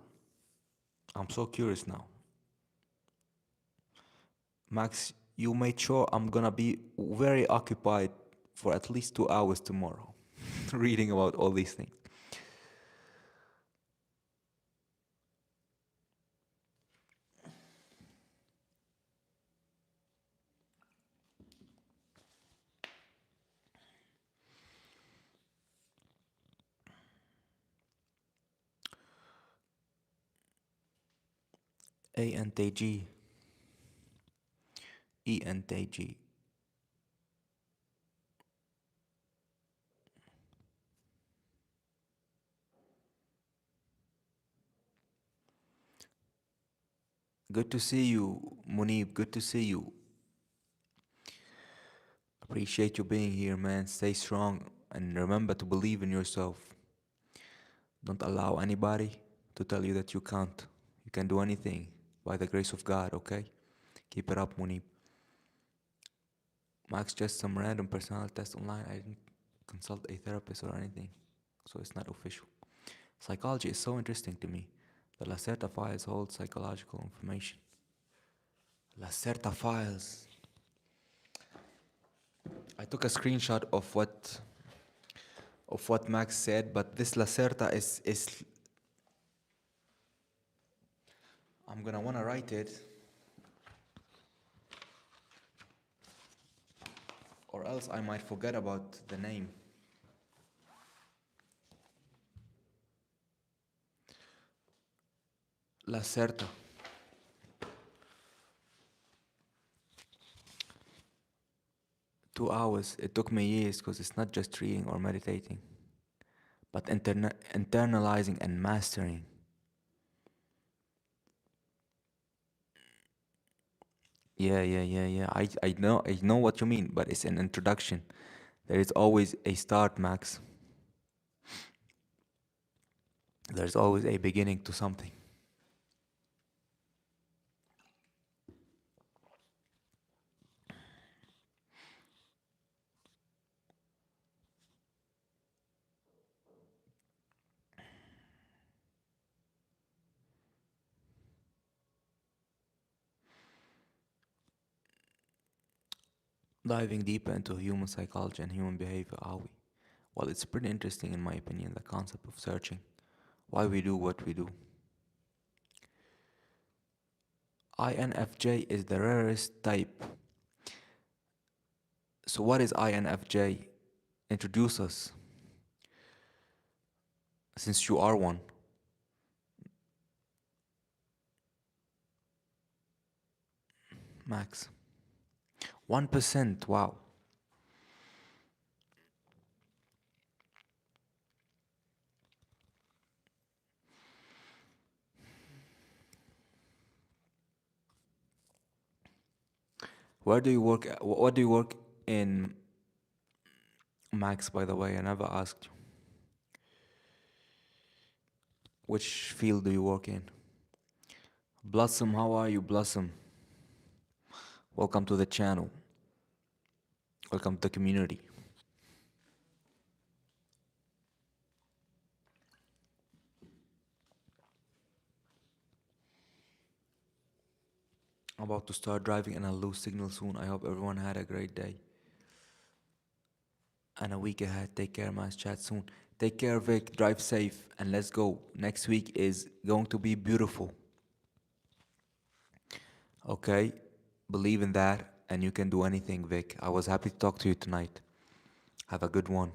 I'm so curious now. Max, You made sure I'm gonna be very occupied for at least 2 hours tomorrow, reading about all these things. ANTG, ENTG. Good to see you, Munib. Good to see you. Appreciate you being here, man. Stay strong and remember to believe in yourself. Don't allow anybody to tell you that you can't. You can do anything by the grace of God, okay? Keep it up, Munib. Max, just some random personality test online. I didn't consult a therapist or anything, so it's not official. Psychology is so interesting to me. The Lacerta files hold psychological information. Lacerta files. I took a screenshot of what Max said, but this Lacerta is I'm gonna wanna write it, or else I might forget about the name. Lacerta. 2 hours. It took me years because it's not just reading or meditating, but internalizing and mastering. Yeah. I know what you mean, but it's an introduction. There is always a start, Max. There's always a beginning to something. Diving deeper into human psychology and human behavior, are we? Well, it's pretty interesting in my opinion, the concept of searching. Why we do what we do. INFJ is the rarest type. So what is INFJ? Introduce us, since you are one. Max. 1%, wow. Where do you work? What do you work in, Max, by the way? I never asked you. Which field do you work in? Blossom, how are you, Blossom? Welcome to the channel. Welcome to the community. I'm about to start driving and I'll lose signal soon. I hope everyone had a great day and a week ahead. Take care, man. Chat soon. Take care, Vic. Drive safe and let's go. Next week is going to be beautiful. Okay? Believe in that and you can do anything, Vic. I was happy to talk to you tonight. Have a good one.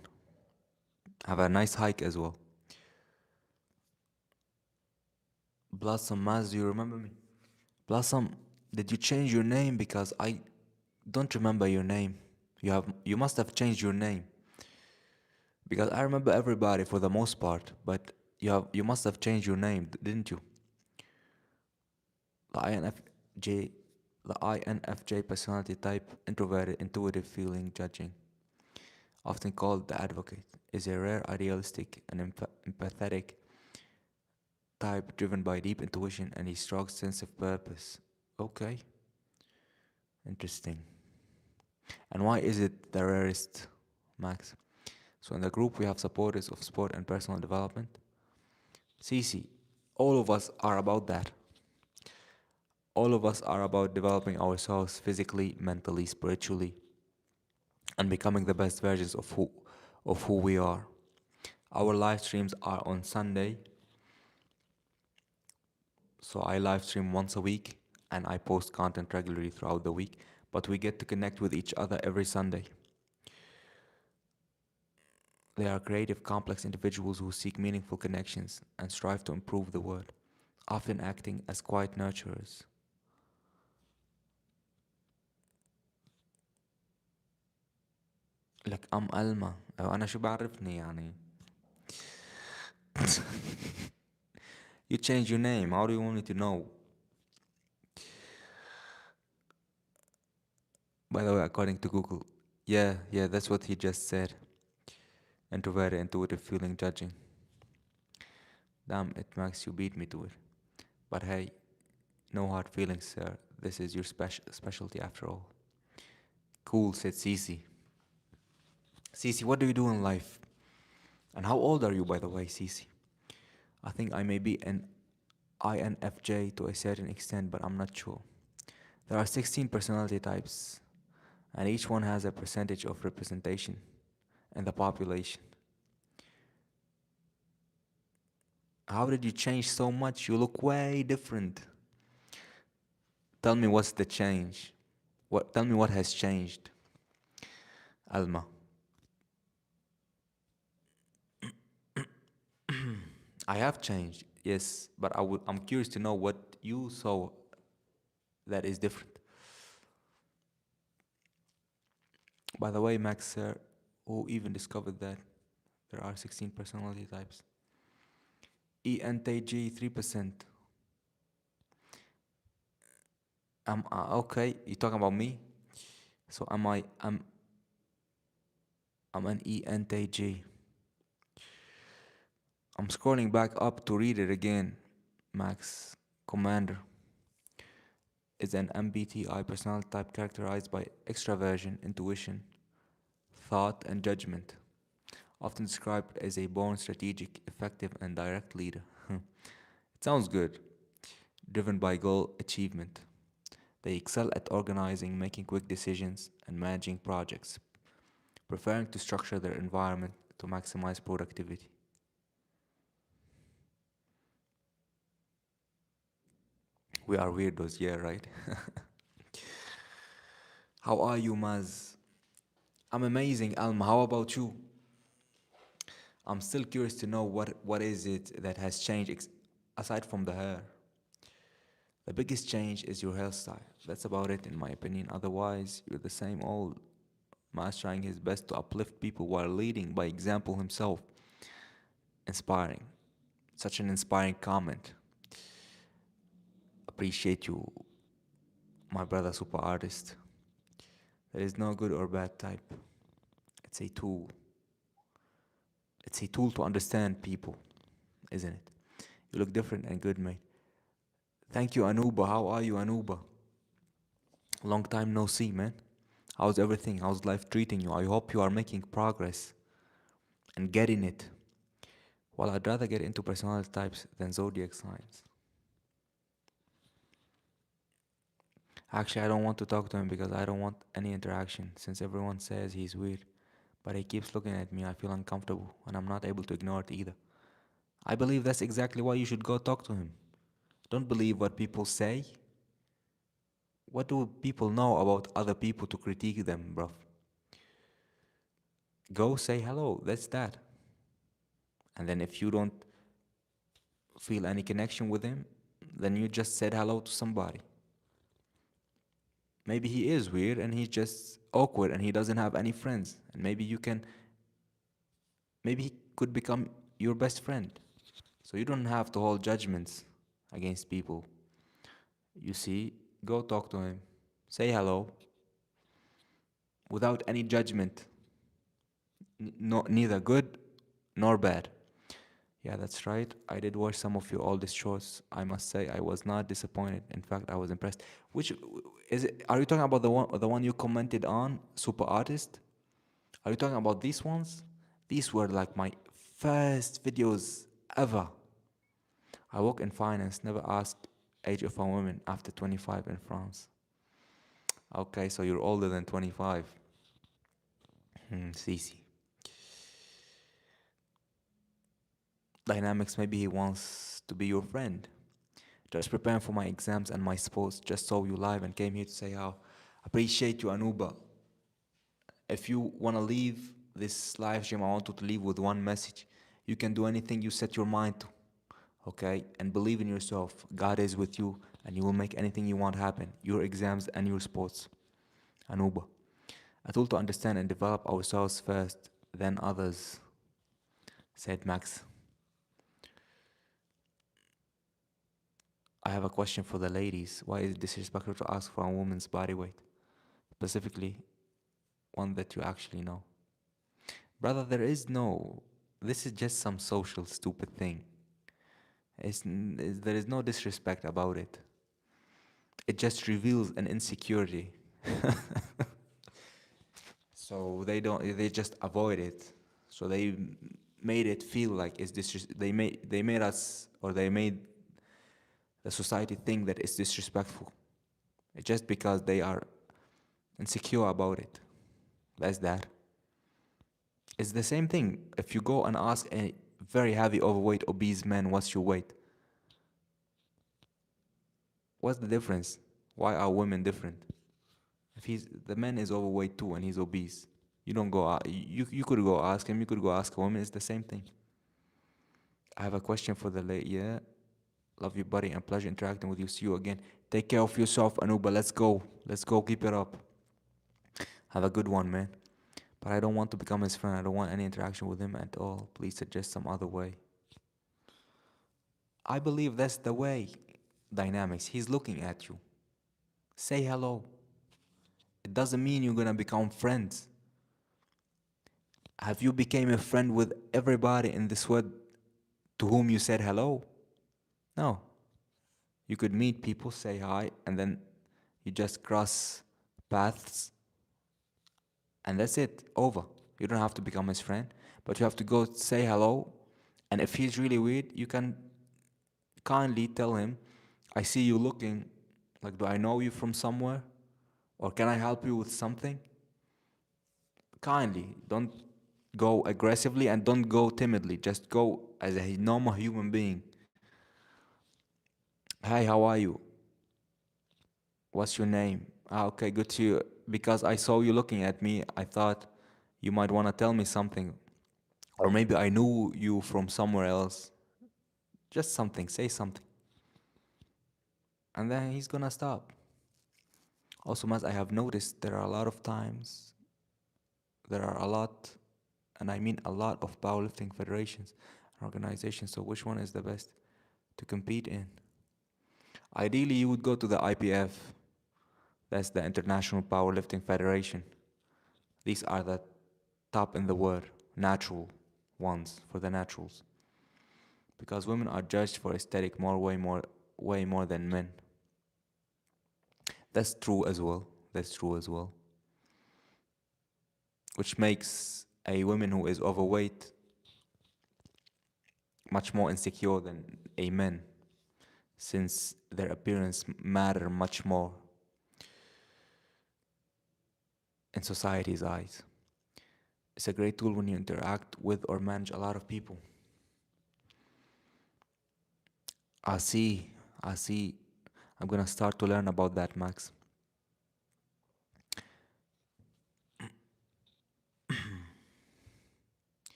Have a nice hike as well. Blossom, Maz, do you remember me? Blossom, did you change your name? Because I don't remember your name. You must have changed your name. Because I remember everybody for the most part, but you must have changed your name, didn't you? The INFJ the INFJ personality type, introverted, intuitive, feeling, judging, often called the advocate, is a rare, idealistic, and empathetic type driven by deep intuition and a strong sense of purpose. Okay, interesting. And why is it the rarest, Max? So in the group we have supporters of sport and personal development. Cece, all of us are about that. All of us are about developing ourselves physically, mentally, spiritually, and becoming the best versions of who we are. Our live streams are on Sunday, so I live stream once a week and I post content regularly throughout the week, but we get to connect with each other every Sunday. They are creative, complex individuals who seek meaningful connections and strive to improve the world, often acting as quiet nurturers. Like I'm Alma. أنا شو بعرفني يعني. You change your name. How do you want me to know? By the way, according to Google, yeah, that's what he just said. Introverted, intuitive, feeling, judging. Damn, it makes you beat me to it. But hey, no hard feelings, sir. This is your specialty after all. Cool, said Cece. Cece, what do you do in life? And how old are you, by the way, Cece? I think I may be an INFJ to a certain extent, but I'm not sure. There are 16 personality types, and each one has a percentage of representation in the population. How did you change so much? You look way different. Tell me what's the change. Tell me what has changed, Alma. I have changed, yes, but I'm curious to know what you saw that is different. By the way, Max, sir, who even discovered that there are 16 personality types? ENTJ 3%. Okay, you talking about me? So I'm an ENTJ. I'm scrolling back up to read it again. Max Commander is an MBTI personality type characterized by extraversion, intuition, thought, and judgment, often described as a born strategic, effective, and direct leader. It sounds good. Driven by goal achievement. They excel at organizing, making quick decisions, and managing projects, preferring to structure their environment to maximize productivity. We are weirdos, yeah, right? How are you, Maz? I'm amazing, Alma. How about you? I'm still curious to know what is it that has changed aside from the hair. The biggest change is your hairstyle. That's about it, in my opinion. Otherwise, you're the same old Maz trying his best to uplift people while leading by example himself. Inspiring. Such an inspiring comment. Appreciate you, my brother super artist. There is no good or bad type. It's a tool. It's a tool to understand people, isn't it? You look different and good, mate. Thank you, Anuba. How are you, Anuba? Long time no see, man. How's everything? How's life treating you? I hope you are making progress and getting it. Well, I'd rather get into personality types than zodiac signs. Actually, I don't want to talk to him because I don't want any interaction since everyone says he's weird. But he keeps looking at me. I feel uncomfortable and I'm not able to ignore it either. I believe that's exactly why you should go talk to him. Don't believe what people say. What do people know about other people to critique them, bruv? Go say hello. That's that. And then if you don't feel any connection with him, then you just said hello to somebody. Maybe he is weird and he's just awkward and he doesn't have any friends. And maybe he could become your best friend. So you don't have to hold judgments against people. You see, go talk to him, say hello without any judgment, no, neither good nor bad. Yeah, that's right. I did watch some of your oldest shorts. I must say, I was not disappointed. In fact, I was impressed. Which is it? Are you talking about the one you commented on, Super Artist? Are you talking about these ones? These were like my first videos ever. I work in finance, never asked Age of a woman after 25 in France. Okay, so you're older than 25. Cece. Dynamics, maybe he wants to be your friend. Just preparing for my exams and my sports. Just saw you live and came here to say how appreciate you, Anuba. If you want to leave this live stream, I want you to leave with one message. You can do anything you set your mind to, okay? And believe in yourself. God is with you, and you will make anything you want happen. Your exams and your sports. Anuba. A tool to understand and develop ourselves first, then others, said Max. I have a question for the ladies. Why is it disrespectful to ask for a woman's body weight? Specifically, one that you actually know. Brother, there is no. This is just some social stupid thing. There is no disrespect about it. It just reveals an insecurity. So they don't. They just avoid it. So they made it feel like it's they made us, or they made the society think that it's disrespectful. It's just because they are insecure about it. That's that. It's the same thing. If you go and ask a very heavy, overweight, obese man, what's your weight? What's the difference? Why are women different? If he's the man is overweight too and he's obese, you don't go. You could go ask him. You could go ask a woman. It's the same thing. I have a question for the late. Yeah, love you, buddy, and pleasure interacting with you. See you again. Take care of yourself, Anuba. Let's go. Let's go. Keep it up. Have a good one, man. But I don't want to become his friend. I don't want any interaction with him at all. Please suggest some other way. I believe that's the way. Dynamics. He's looking at you. Say hello. It doesn't mean you're gonna become friends. Have you became a friend with everybody in this world to whom you said hello? No. You could meet people, say hi, and then you just cross paths, and that's it. Over. You don't have to become his friend, but you have to go say hello. And if he's really weird, you can kindly tell him, I see you looking like, do I know you from somewhere? Or can I help you with something? Kindly. Don't go aggressively and don't go timidly. Just go as a normal human being. Hi, how are you? What's your name? Ah, okay, good to you. Because I saw you looking at me, I thought you might want to tell me something. Or maybe I knew you from somewhere else. Just something, say something. And then he's gonna stop. Also, Maz, I have noticed there are a lot of times, there are a lot, and I mean a lot of powerlifting federations and organizations. So which one is the best to compete in? Ideally, you would go to the IPF. That's the International Powerlifting Federation. These are the top in the world, natural ones for the naturals. Because women are judged for aesthetic way more than men. That's true as well. That's true as well. Which makes a woman who is overweight much more insecure than a man, since their appearance matter much more in society's eyes. It's a great tool when you interact with or manage a lot of people. I see, I see. I'm gonna start to learn about that, Max.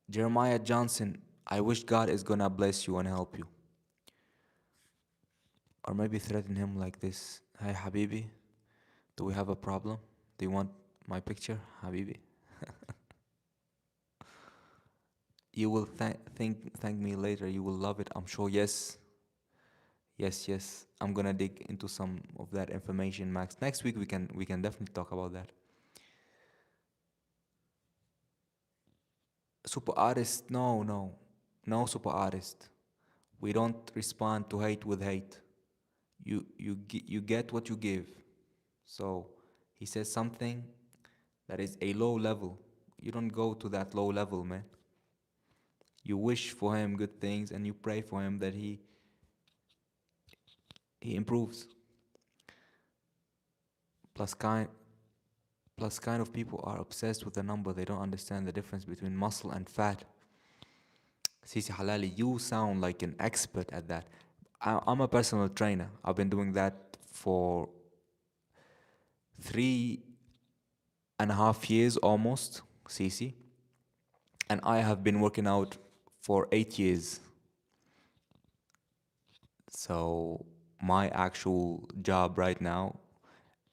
Jeremiah Johnson, I wish God is gonna bless you and help you. Or maybe threaten him like this. Hey, Habibi, do we have a problem? Do you want my picture, Habibi? You will thank me later. You will love it. I'm sure. Yes, yes, yes. I'm gonna dig into some of that information, Max. Next week we can definitely talk about that. Super artist, no, no, no super artist. We don't respond to hate with hate. You get what you give. So he says something that is a low level. You don't go to that low level, man. You wish for him good things and you pray for him that he he improves. Plus, kind of people are obsessed with the number. They don't understand the difference between muscle and fat. Sisi Halali, you sound like an expert at that. I'm a personal trainer. I've been doing that for 3.5 years almost, Sisi. And I have been working out for 8 years. So my actual job right now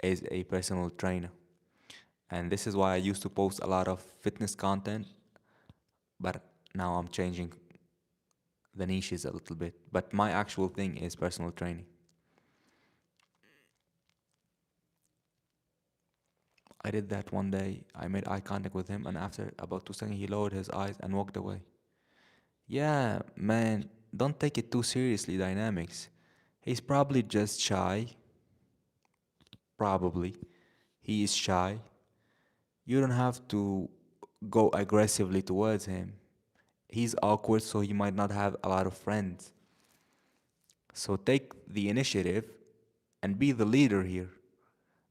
is a personal trainer. And this is why I used to post a lot of fitness content, but now I'm changing the niches a little bit. But my actual thing is personal training. I did that one day. I made eye contact with him, and after about 2 seconds, he lowered his eyes and walked away. Yeah, man, don't take it too seriously, Dynamics. He's probably just shy. Probably. He is shy. You don't have to go aggressively towards him. He's awkward, so he might not have a lot of friends. So take the initiative and be the leader here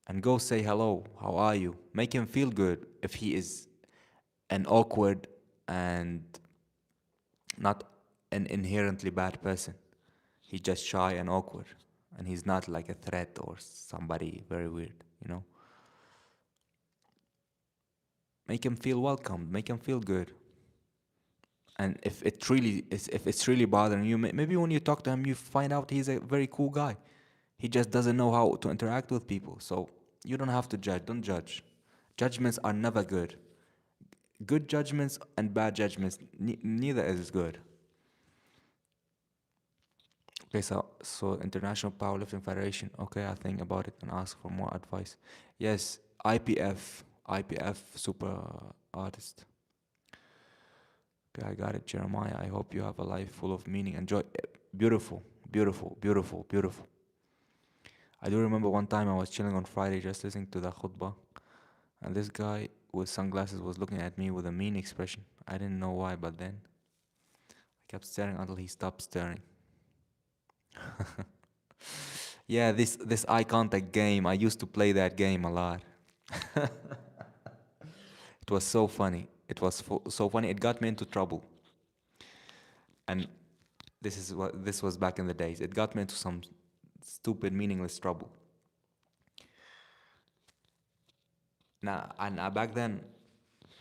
and go say hello. How are you? Make him feel good if he is an awkward and not an inherently bad person. He's just shy and awkward. And he's not like a threat or somebody very weird, you know? Make him feel welcome, make him feel good. And if it's really bothering you, maybe when you talk to him, you find out he's a very cool guy. He just doesn't know how to interact with people. So you don't have to judge. Don't judge. Judgments are never good. Good judgments and bad judgments, neither is good. Okay, so International Powerlifting Federation. Okay, I think about it and ask for more advice. Yes, IPF super artist. Okay, I got it, Jeremiah. I hope you have a life full of meaning and joy. Beautiful, beautiful, beautiful, beautiful. I do remember one time I was chilling on Friday just listening to the khutbah, and this guy with sunglasses was looking at me with a mean expression. I didn't know why, but then I kept staring until he stopped staring. Yeah, this eye contact game, I used to play that game a lot. It was so funny. It was so funny. It got me into trouble. And this was back in the days. It got me into some stupid, meaningless trouble. Now, and back then,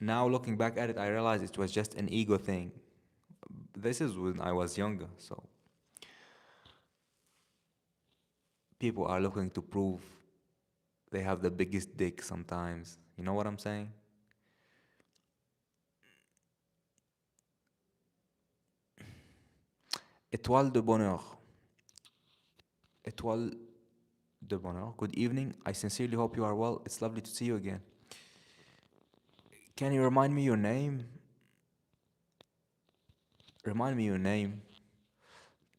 now looking back at it, I realized it was just an ego thing. This is when I was younger, so people are looking to prove they have the biggest dick sometimes. You know what I'm saying? Étoile de bonheur. Étoile de bonheur. Good evening. I sincerely hope you are well. It's lovely to see you again. Can you remind me your name? Remind me your name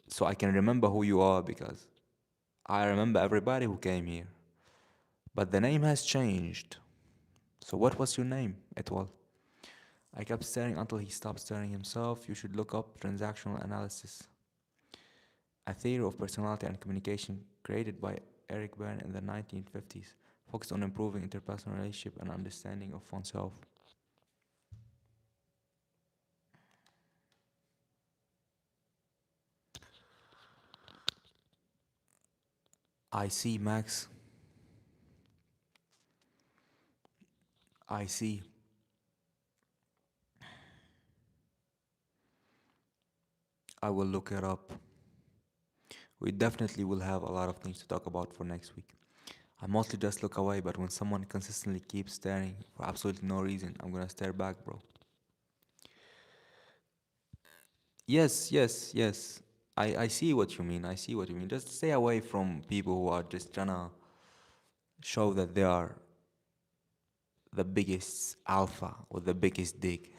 so I can remember who you are because I remember everybody who came here. But the name has changed. So what was your name, Etwal? I kept staring until he stopped staring himself. You should look up transactional analysis, a theory of personality and communication created by Eric Berne in the 1950s, focused on improving interpersonal relationship and understanding of oneself. I see, Max. I see. I will look it up. We definitely will have a lot of things to talk about for next week. I mostly just look away, but when someone consistently keeps staring for absolutely no reason, I'm gonna stare back, bro. Yes, yes, yes. I see what you mean. I see what you mean. Just stay away from people who are just trying to show that they are the biggest alpha or the biggest dick.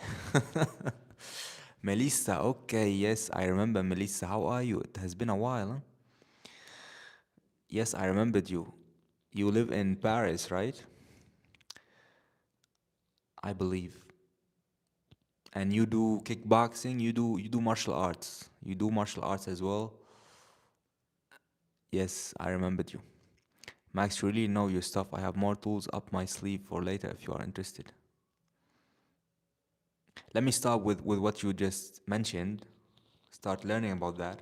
Melissa, okay, yes, I remember Melissa. How are you? It has been a while, huh? Yes, I remembered you. You live in Paris, right? I believe. And you do kickboxing, you do martial arts. You do martial arts as well. Yes, I remembered you. Max, you really know your stuff. I have more tools up my sleeve for later if you are interested. Let me start with what you just mentioned. Start learning about that.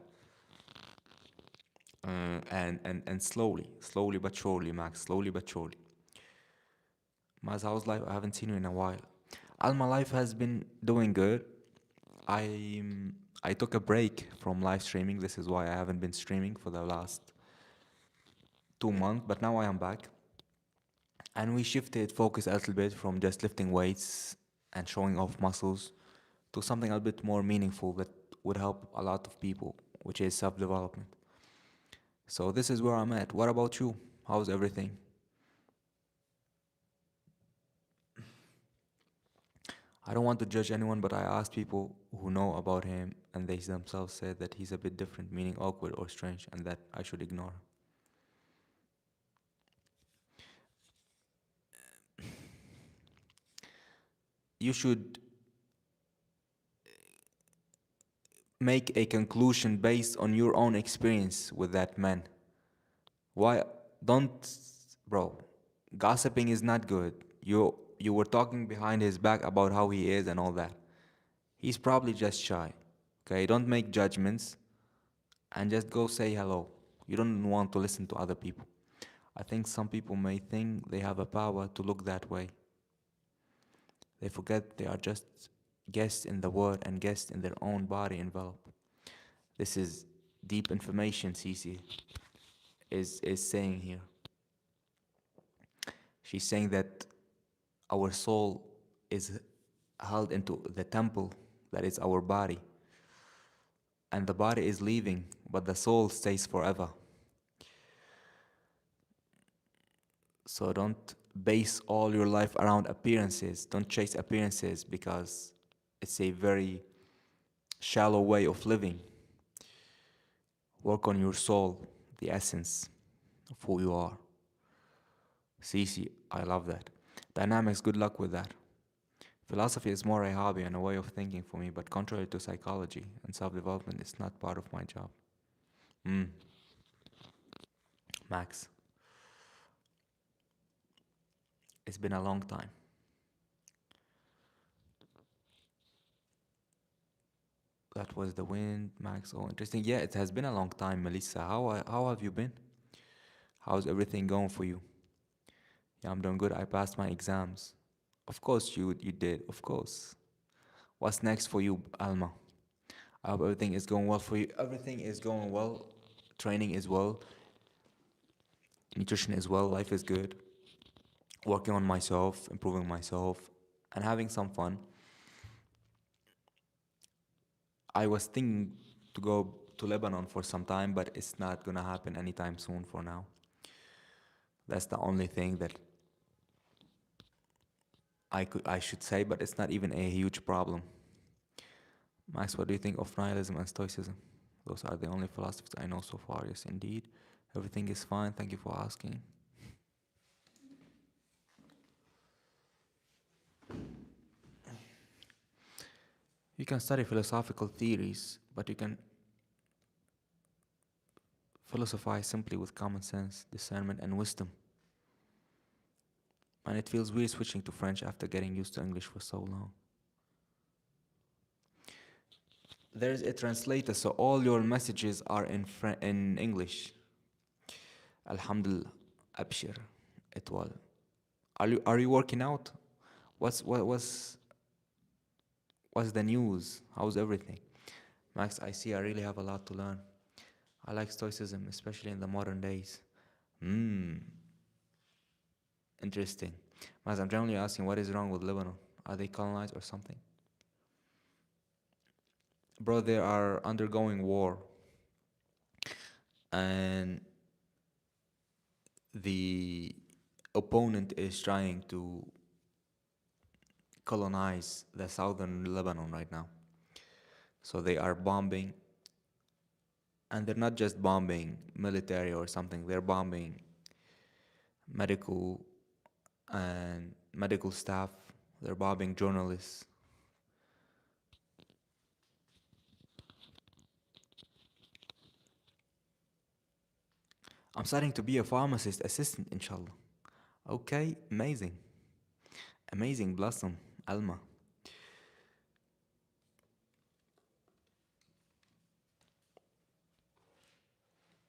And slowly but surely, Max, slowly but surely. Maz, how's life? I haven't seen you in a while. All my life has been doing good. I I took a break from live streaming. This is why I haven't been streaming for the last 2 months, but now I am back. And we shifted focus a little bit from just lifting weights and showing off muscles to something a bit more meaningful that would help a lot of people, which is self development. So this is where I'm at. What about you? How's everything? I don't want to judge anyone, but I asked people who know about him, and they themselves said that he's a bit different, meaning awkward or strange, and that I should ignore. You should make a conclusion based on your own experience with that man. Why don't, bro? Gossiping is not good. You were talking behind his back about how he is and all that. He's probably just shy. Okay, don't make judgments and just go say hello. You don't want to listen to other people. I think some people may think they have a power to look that way. They forget they are just guests in the world and guests in their own body envelope. This is deep information Cece is saying here. She's saying that our soul is held into the temple that is our body, and the body is leaving, but the soul stays forever. So don't base all your life around appearances. Don't chase appearances because it's a very shallow way of living. Work on your soul, the essence of who you are. Cece, I love that. Dynamics, good luck with that. Philosophy is more a hobby and a way of thinking for me, but contrary to psychology and self development, it's not part of my job. Mm, Max, it's been a long time. That was the wind, Max. Oh, interesting. Yeah, it has been a long time, Melissa. How have you been? How's everything going for you? Yeah, I'm doing good. I passed my exams. Of course you did. Of course. What's next for you, Alma? I hope everything is going well for you. Everything is going well. Training is well. Nutrition is well. Life is good. Working on myself, improving myself, and having some fun. I was thinking to go to Lebanon for some time, but it's not gonna happen anytime soon for now. That's the only thing that I should say, but it's not even a huge problem. Max, what do you think of nihilism and stoicism? Those are the only philosophies I know so far. Yes, indeed. Everything is fine. Thank you for asking. You can study philosophical theories, but you can philosophize simply with common sense, discernment, and wisdom. And it feels weird switching to French after getting used to English for so long. There's a translator, so all your messages are in English. Alhamdulillah, abshir, itwal. Are you working out? What's the news? How's everything? Max, I see I really have a lot to learn. I like stoicism, especially in the modern days. Hmm, interesting. Max, I'm generally asking what is wrong with Lebanon? Are they colonized or something? Bro, they are undergoing war, and the opponent is trying to colonize the southern Lebanon right now. So they are bombing, and they're not just bombing military or something, they're bombing medical and medical staff, they're bombing journalists. I'm starting to be a pharmacist assistant, inshallah. Okay, amazing. Amazing, Blossom, Alma.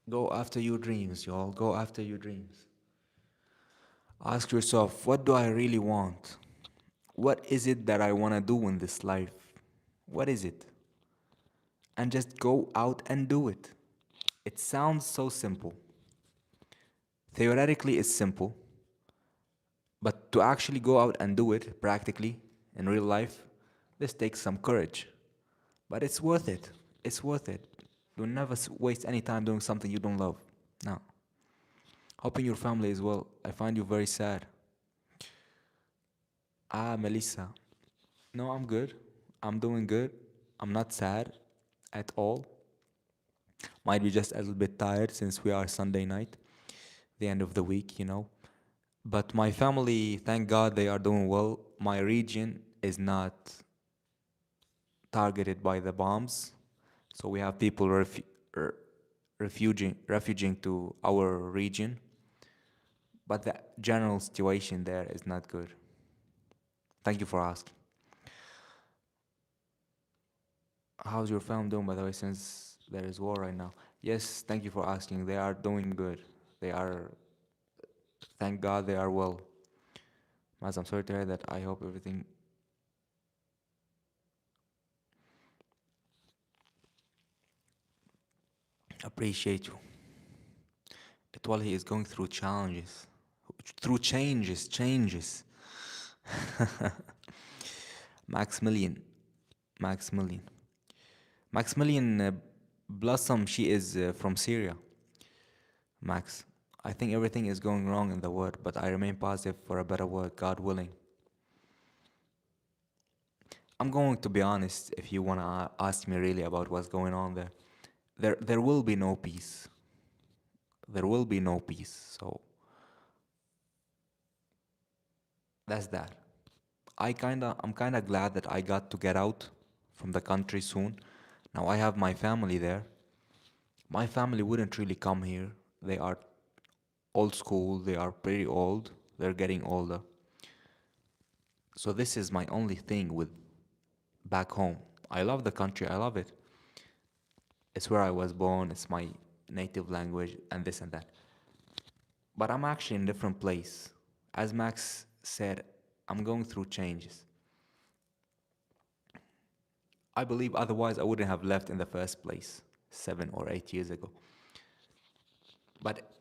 Go after your dreams, y'all. Go after your dreams. Ask yourself, what do I really want? What is it that I want to do in this life? What is it? And just go out and do it. It sounds so simple. Theoretically, it's simple, but to actually go out and do it practically in real life, this takes some courage. But it's worth it. It's worth it. You'll never waste any time doing something you don't love. No. Hoping your family is well. I find you very sad. Ah, Melissa. No, I'm good. I'm doing good. I'm not sad at all. Might be just a little bit tired since we are Sunday night, the end of the week. But my family, thank God, they are doing well. My region is not targeted by the bombs. So we have people refuging to our region. But the general situation there is not good. Thank you for asking. How's your family doing, by the way, since there is war right now? Yes, thank you for asking. They are doing good. They are, thank God, they are well. Maz, I'm sorry to hear that. I hope everything. Appreciate you. While he is going through challenges, through changes. Maximilian, Maximilian, Maximilian Blossom. She is from Syria. Max, I think everything is going wrong in the world, but I remain positive for a better world, God willing. I'm going to be honest. If you wanna ask me really about what's going on there, there will be no peace. There will be no peace. So that's that. I'm kinda glad that I got to get out from the country soon. Now I have my family there. My family wouldn't really come here. They are old school. They are pretty old. They're getting older. So this is my only thing with back home. I love the country. I love it. It's where I was born. It's my native language and this and that. But I'm actually in a different place. As Max said, I'm going through changes. I believe otherwise I wouldn't have left in the first place 7 or 8 years ago. But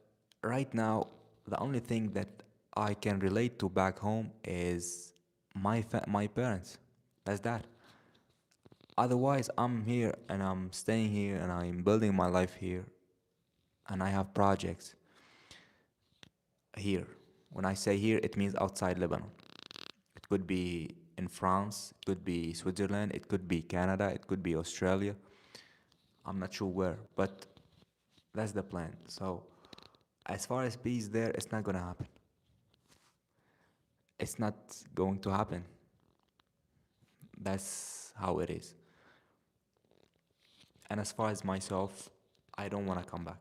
right now, the only thing that I can relate to back home is my parents. That's that. Otherwise, I'm here and I'm staying here and I'm building my life here and I have projects here. When I say here, it means outside Lebanon. It could be in France, it could be Switzerland, it could be Canada, it could be Australia. I'm not sure where, but that's the plan. So, as far as peace there, it's not gonna happen. It's not going to happen. That's how it is. And as far as myself, I don't wanna come back.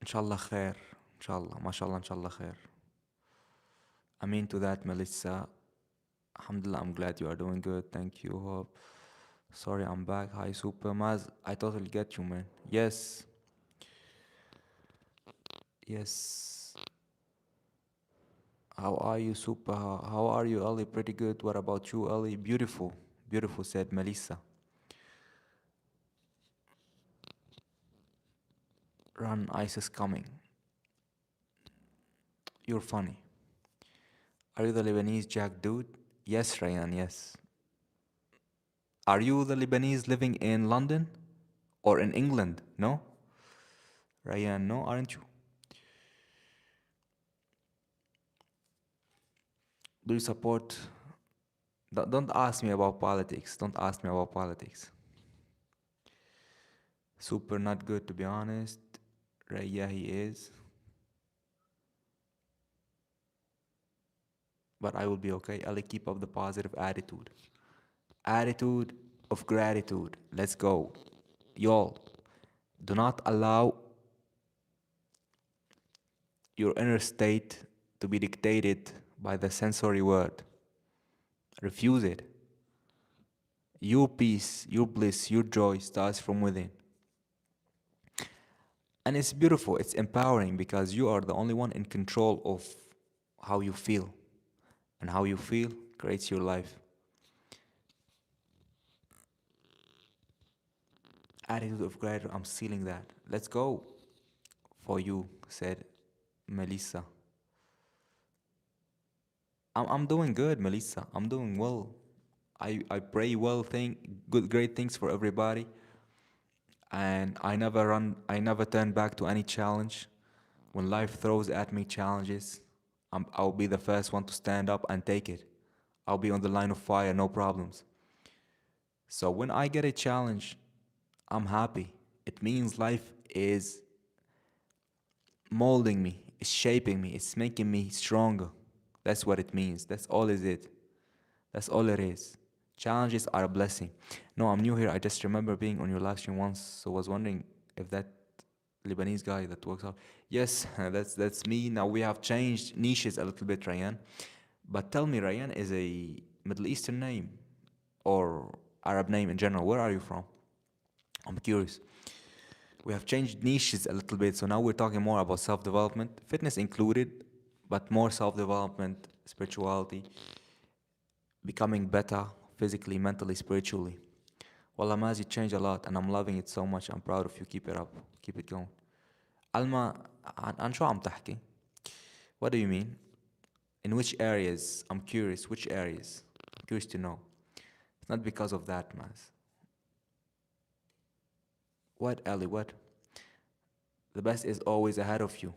Inshallah khair. Inshallah. MashaAllah, inshallah khair. I mean to that, Melissa. Alhamdulillah, I'm glad you are doing good. Thank you. Hope. Sorry, I'm back. Hi, Super Maz. I totally get you, man. Yes. Yes. How are you, Super? How are you, Ali? Pretty good. What about you, Ali? Beautiful. Beautiful, said Melissa. Run, ISIS coming. You're funny. Are you the Lebanese Jack dude? Yes, Ryan, yes. Are you the Lebanese living in London or in England? No? Ryan, no, aren't you? Do you support? Don't ask me about politics. Don't ask me about politics. Super not good, to be honest. Right, yeah, he is. But I will be okay. I'll keep up the positive attitude. Attitude of gratitude. Let's go. Y'all, Do not allow your inner state to be dictated by the sensory world. Refuse it. Your peace, your bliss, your joy starts from within. And it's beautiful, it's empowering because you are the only one in control of how you feel. And how you feel creates your life. Attitude of gratitude, I'm sealing that. Let's go for you, said Melissa. I'm doing good, Melissa. I'm doing well. I pray well good great things for everybody. And I never turn back to any challenge. When life throws at me challenges, I'll be the first one to stand up and take it. I'll be on the line of fire, no problems. So when I get a challenge, I'm happy. It means life is molding me, it's shaping me, it's making me stronger. That's what it means. That's all is it. That's all it is. Challenges are a blessing. No, I'm new here. I just remember being on your live stream once, so was wondering if that Lebanese guy that works out. Yes, that's me. Now we have changed niches a little bit, Ryan. But tell me, Ryan is a Middle Eastern name or Arab name in general. Where are you from? I'm curious. We have changed niches a little bit, so now we're talking more about self-development, fitness included, but more self-development, spirituality, becoming better physically, mentally, spiritually. Wallah, Maz, you changed a lot, and I'm loving it so much. I'm proud of you. Keep it up. Keep it going. Alma, عن شو عم تحكي? What do you mean? In which areas? I'm curious. Which areas? I'm curious to know. It's not because of that, Maz. What, Ali? What? The best is always ahead of you.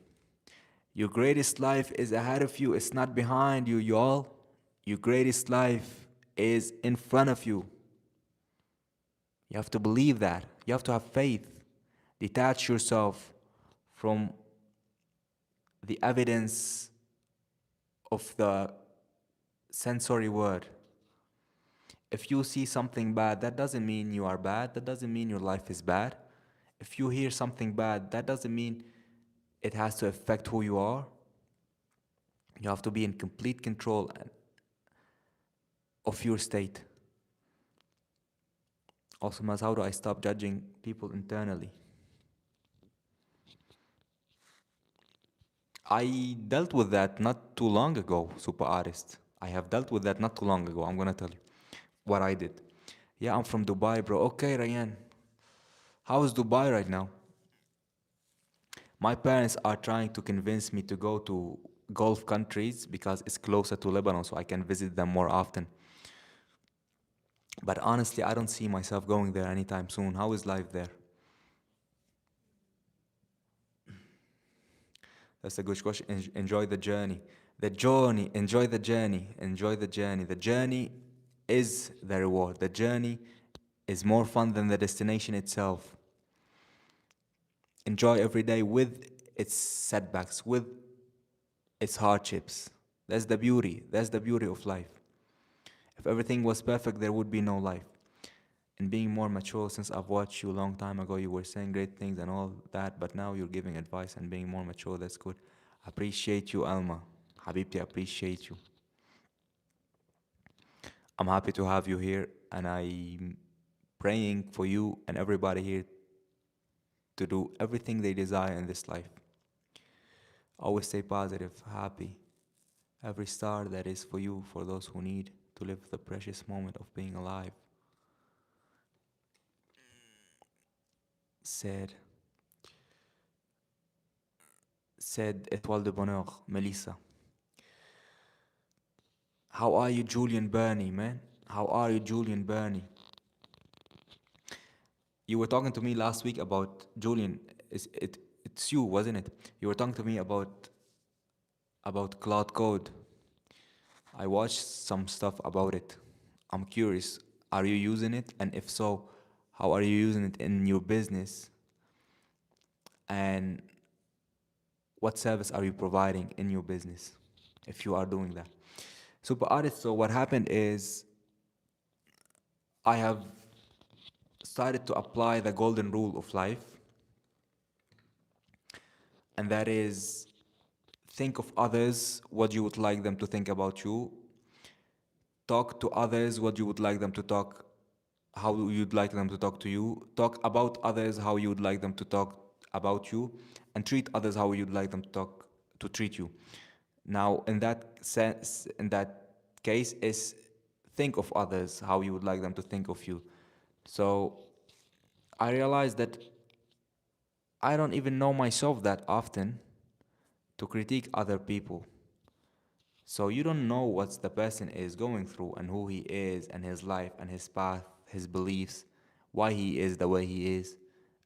Your greatest life is ahead of you. It's not behind you, y'all. Your greatest life is in front of you. You have to believe that. You have to have faith. Detach yourself from the evidence of the sensory world. If you see something bad, that doesn't mean you are bad. That doesn't mean your life is bad. If you hear something bad, that doesn't mean it has to affect who you are. You have to be in complete control of your state. Also, Maz, how do I stop judging people internally? I dealt with that not too long ago, super artist. I have dealt with that not too long ago. I'm gonna tell you what I did. Yeah, I'm from Dubai, bro. Okay, Ryan. How is Dubai right now? My parents are trying to convince me to go to Gulf countries because it's closer to Lebanon, so I can visit them more often. But honestly, I don't see myself going there anytime soon. How is life there? That's a good question. Enjoy the journey. The journey, enjoy the journey, enjoy the journey. The journey is the reward. The journey is more fun than the destination itself. Enjoy every day with its setbacks, with its hardships. That's the beauty. That's the beauty of life. If everything was perfect, there would be no life. And being more mature, since I've watched you a long time ago, you were saying great things and all that, but now you're giving advice and being more mature. That's good. Appreciate you, Alma. Habibti, appreciate you. I'm happy to have you here, and I'm praying for you and everybody here to do everything they desire in this life. Always stay positive, happy. Every star that is for you, for those who need to live the precious moment of being alive. Said, said Etoile de Bonheur, Melissa. How are you, Julian Burney, man? How are you, Julian Burney? You were talking to me last week about Julian. It's you, wasn't it? You were talking to me about Cloud Code. I watched some stuff about it. I'm curious. Are you using it? And if so, how are you using it in your business? And what service are you providing in your business if you are doing that? Super artist. So what happened is I have started to apply the golden rule of life. and that is think of others what you would like them to think about you, talk to others what you would like them to talk, how you'd like them to talk to you, talk about others how you would like them to talk about you, and treat others how you'd like them to treat you. Now in that sense, in that case, is think of others how you would like them to think of you. So I realized that I don't even know myself that often to critique other people. So you don't know what the person is going through and who he is and his life and his path, his beliefs, why he is the way he is.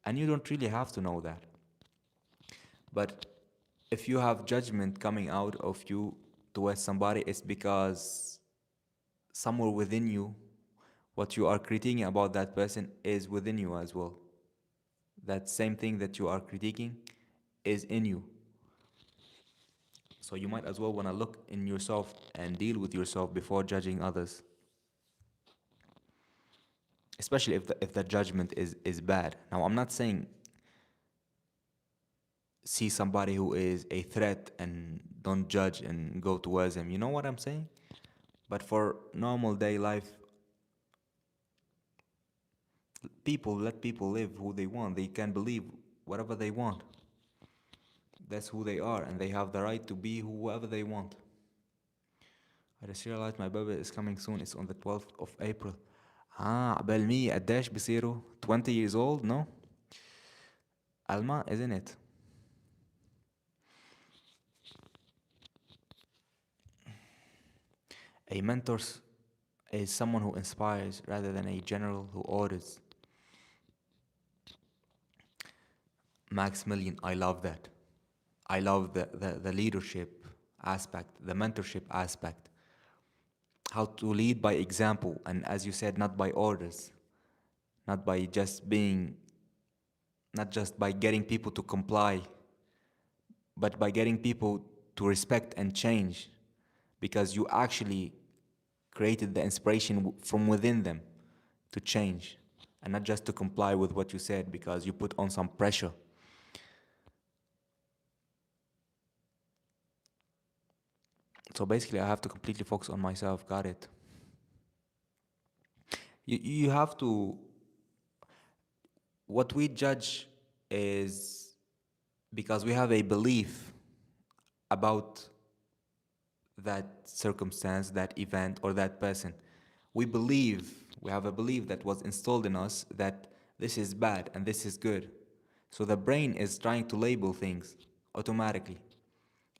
And you don't really have to know that. But if you have judgment coming out of you towards somebody, it's because somewhere within you, what you are critiquing about that person is within you as well. That same thing that you are critiquing is in you. So you might as well want to look in yourself and deal with yourself before judging others, especially if the judgment is bad. Now, I'm not saying see somebody who is a threat and don't judge and go towards him. You know what I'm saying? But for normal day life, let people live who they want. They can believe whatever they want. That's who they are, and they have the right to be whoever they want. I just realized my baby is coming soon. It's on the 12th of April. عقبال 100 قداش بصيروا 20 years old, no? Alma, isn't it? A mentor is someone who inspires rather than a general who orders. Maximilian, I love that. I love the leadership aspect, the mentorship aspect. How to lead by example, and as you said, not by orders, not by just being, not just by getting people to comply, but by getting people to respect and change, because you actually created the inspiration from within them to change, and not just to comply with what you said because you put on some pressure. So basically, I have to completely focus on myself. Got it. You have to. What we judge is because we have a belief about that circumstance, that event, or that person. We have a belief that was installed in us that this is bad and this is good. So the brain is trying to label things automatically.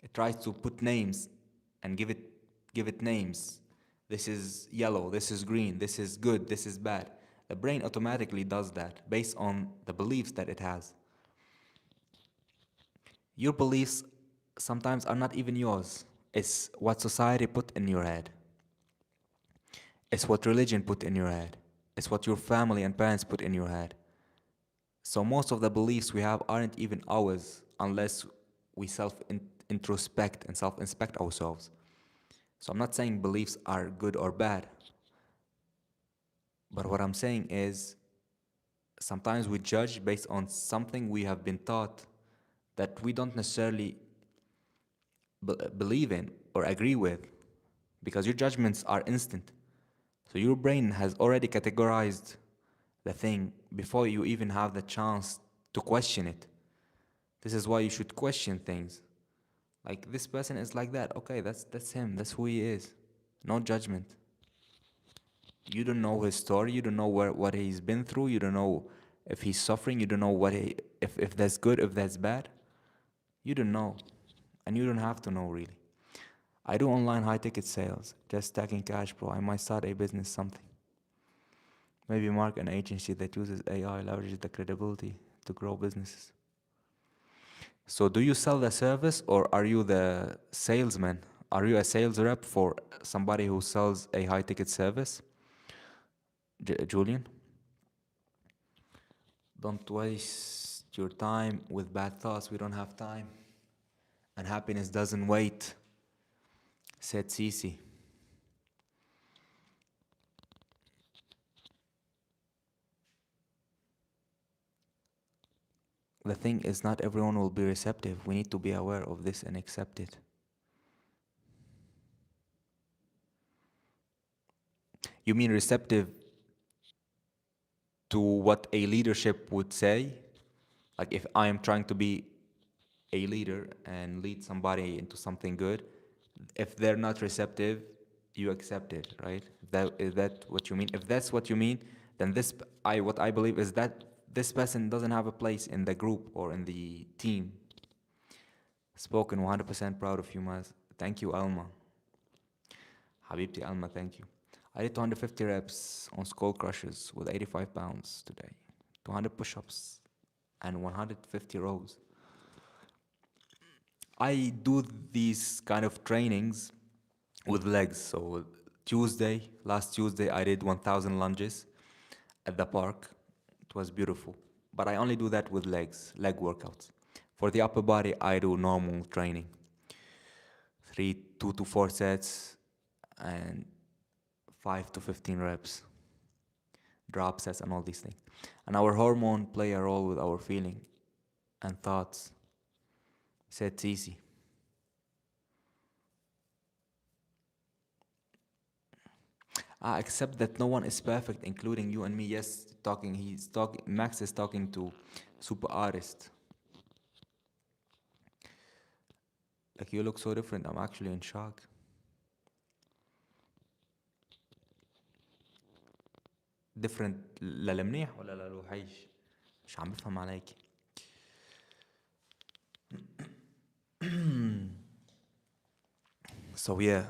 It tries to put names and give it names. This is yellow, this is green, this is good, this is bad. The brain automatically does that based on the beliefs that it has. Your beliefs sometimes are not even yours. It's what society put in your head. It's what religion put in your head. It's what your family and parents put in your head. So most of the beliefs we have aren't even ours unless we introspect and self inspect ourselves. So I'm not saying beliefs are good or bad, but what I'm saying is sometimes we judge based on something we have been taught that we don't necessarily believe in or agree with, because your judgments are instant. So your brain has already categorized the thing before you even have the chance to question it. This is why you should question things. Like, this person is like that. Okay, that's him. That's who he is. No judgment. You don't know his story. You don't know what he's been through. You don't know if he's suffering. You don't know if that's good, if that's bad. You don't know, and you don't have to know really. I do online high ticket sales, just stacking cash, bro. I might start a business, something. Maybe mark an agency that uses AI, leverages the credibility to grow businesses. So do you sell the service or are you the salesman? Are you a sales rep for somebody who sells a high ticket service? Julian? Don't waste your time with bad thoughts. We don't have time. And happiness doesn't wait, said Cece. The thing is, not everyone will be receptive. We need to be aware of this and accept it. You mean receptive to what a leadership would say? Like if I am trying to be a leader and lead somebody into something good, if they're not receptive, you accept it, right? Is that what you mean? If that's what you mean, then what I believe is that this person doesn't have a place in the group or in the team. Spoken 100% proud of you, Maz. Thank you, Alma. Habibti Alma, thank you. I did 250 reps on skull crushers with 85 pounds today, 200 push-ups, and 150 rows. I do these kind of trainings with legs. So last Tuesday, I did 1,000 lunges at the park. It was beautiful. But I only do that with legs, leg workouts. For the upper body, I do normal training. 2 to 4 sets and 5 to 15 reps, drop sets and all these things. And our hormone play a role with our feeling and thoughts. So it's easy. Except that no one is perfect, including you and me. Yes, he's talking, Max is talking to super artist. Like you look so different, I'm actually in shock. Different للمنيح ولا للوحيش؟ مش عم بفهم عليك. So yeah.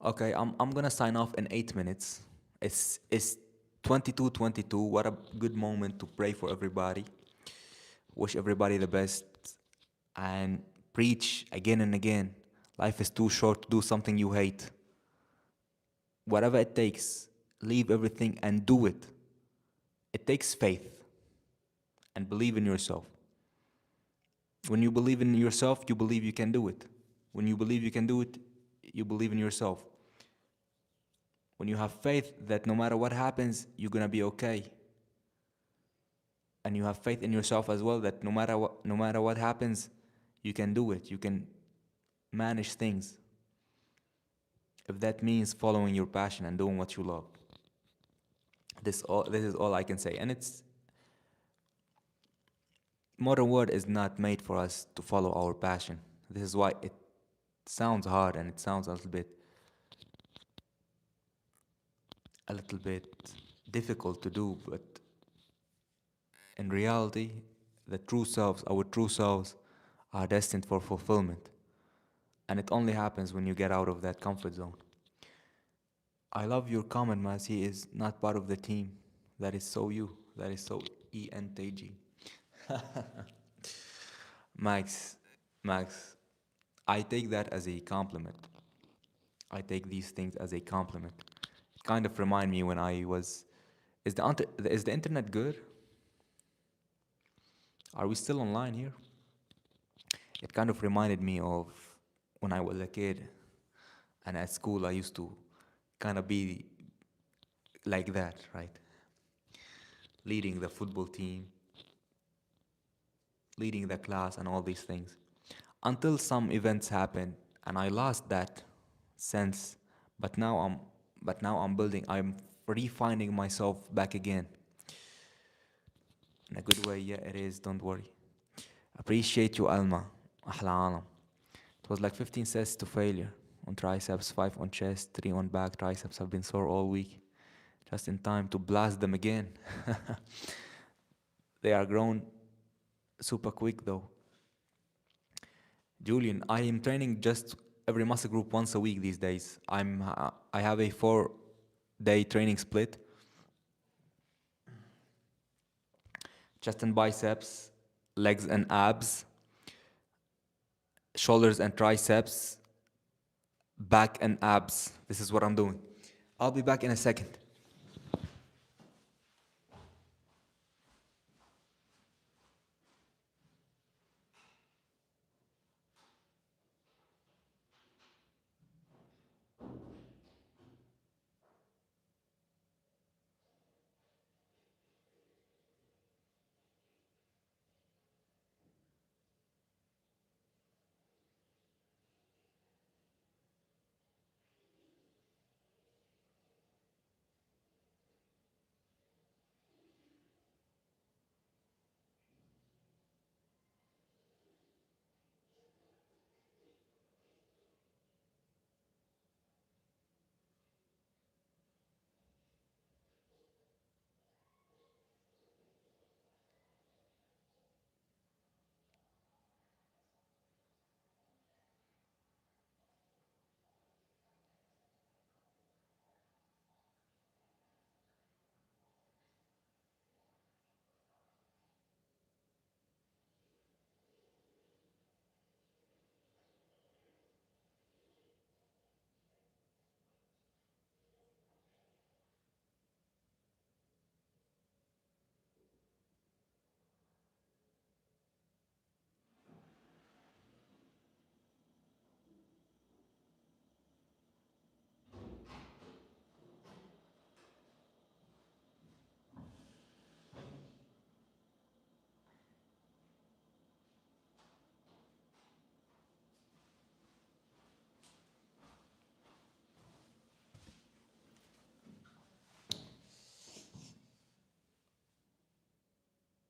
Okay, I'm gonna sign off in 8 minutes. It's 22:22. What a good moment to pray for everybody. Wish everybody the best and preach again and again. Life is too short to do something you hate. Whatever it takes, leave everything and do it. It takes faith and believe in yourself. When you believe in yourself, you believe you can do it. When you believe you can do it, you believe in yourself. When you have faith that no matter what happens, you're gonna be okay. And you have faith in yourself as well that no matter what happens, you can do it. You can manage things. If that means following your passion and doing what you love. This is all I can say. And it's modern world is not made for us to follow our passion. This is why it sounds hard and it sounds a little bit difficult to do, but in reality, our true selves are destined for fulfillment. And it only happens when you get out of that comfort zone. I love your comment, Mas. He is not part of the team. That is so you. That is so ENTG. Max, Max, I take that as a compliment. I take these things as a compliment. It kind of remind me when I was. Is the internet good? Are we still online here? It kind of reminded me of when I was a kid, and at school I used to kind of be like that, right? Leading the football team, leading the class, and all these things. Until some events happened, and I lost that sense. But now I'm, but now I'm building. I'm refining myself back again in a good way. Yeah, it is. Don't worry. Appreciate you, Alma. أحلى عالم. It was like 15 sets to failure on triceps, 5 on chest, 3 on back. Triceps have been sore all week. Just in time to blast them again. They are grown super quick though. Julian, I am training just every muscle group once a week these days. I have a 4-day training split. Chest and biceps, legs and abs, shoulders and triceps, back and abs. This is what I'm doing. I'll be back in a second.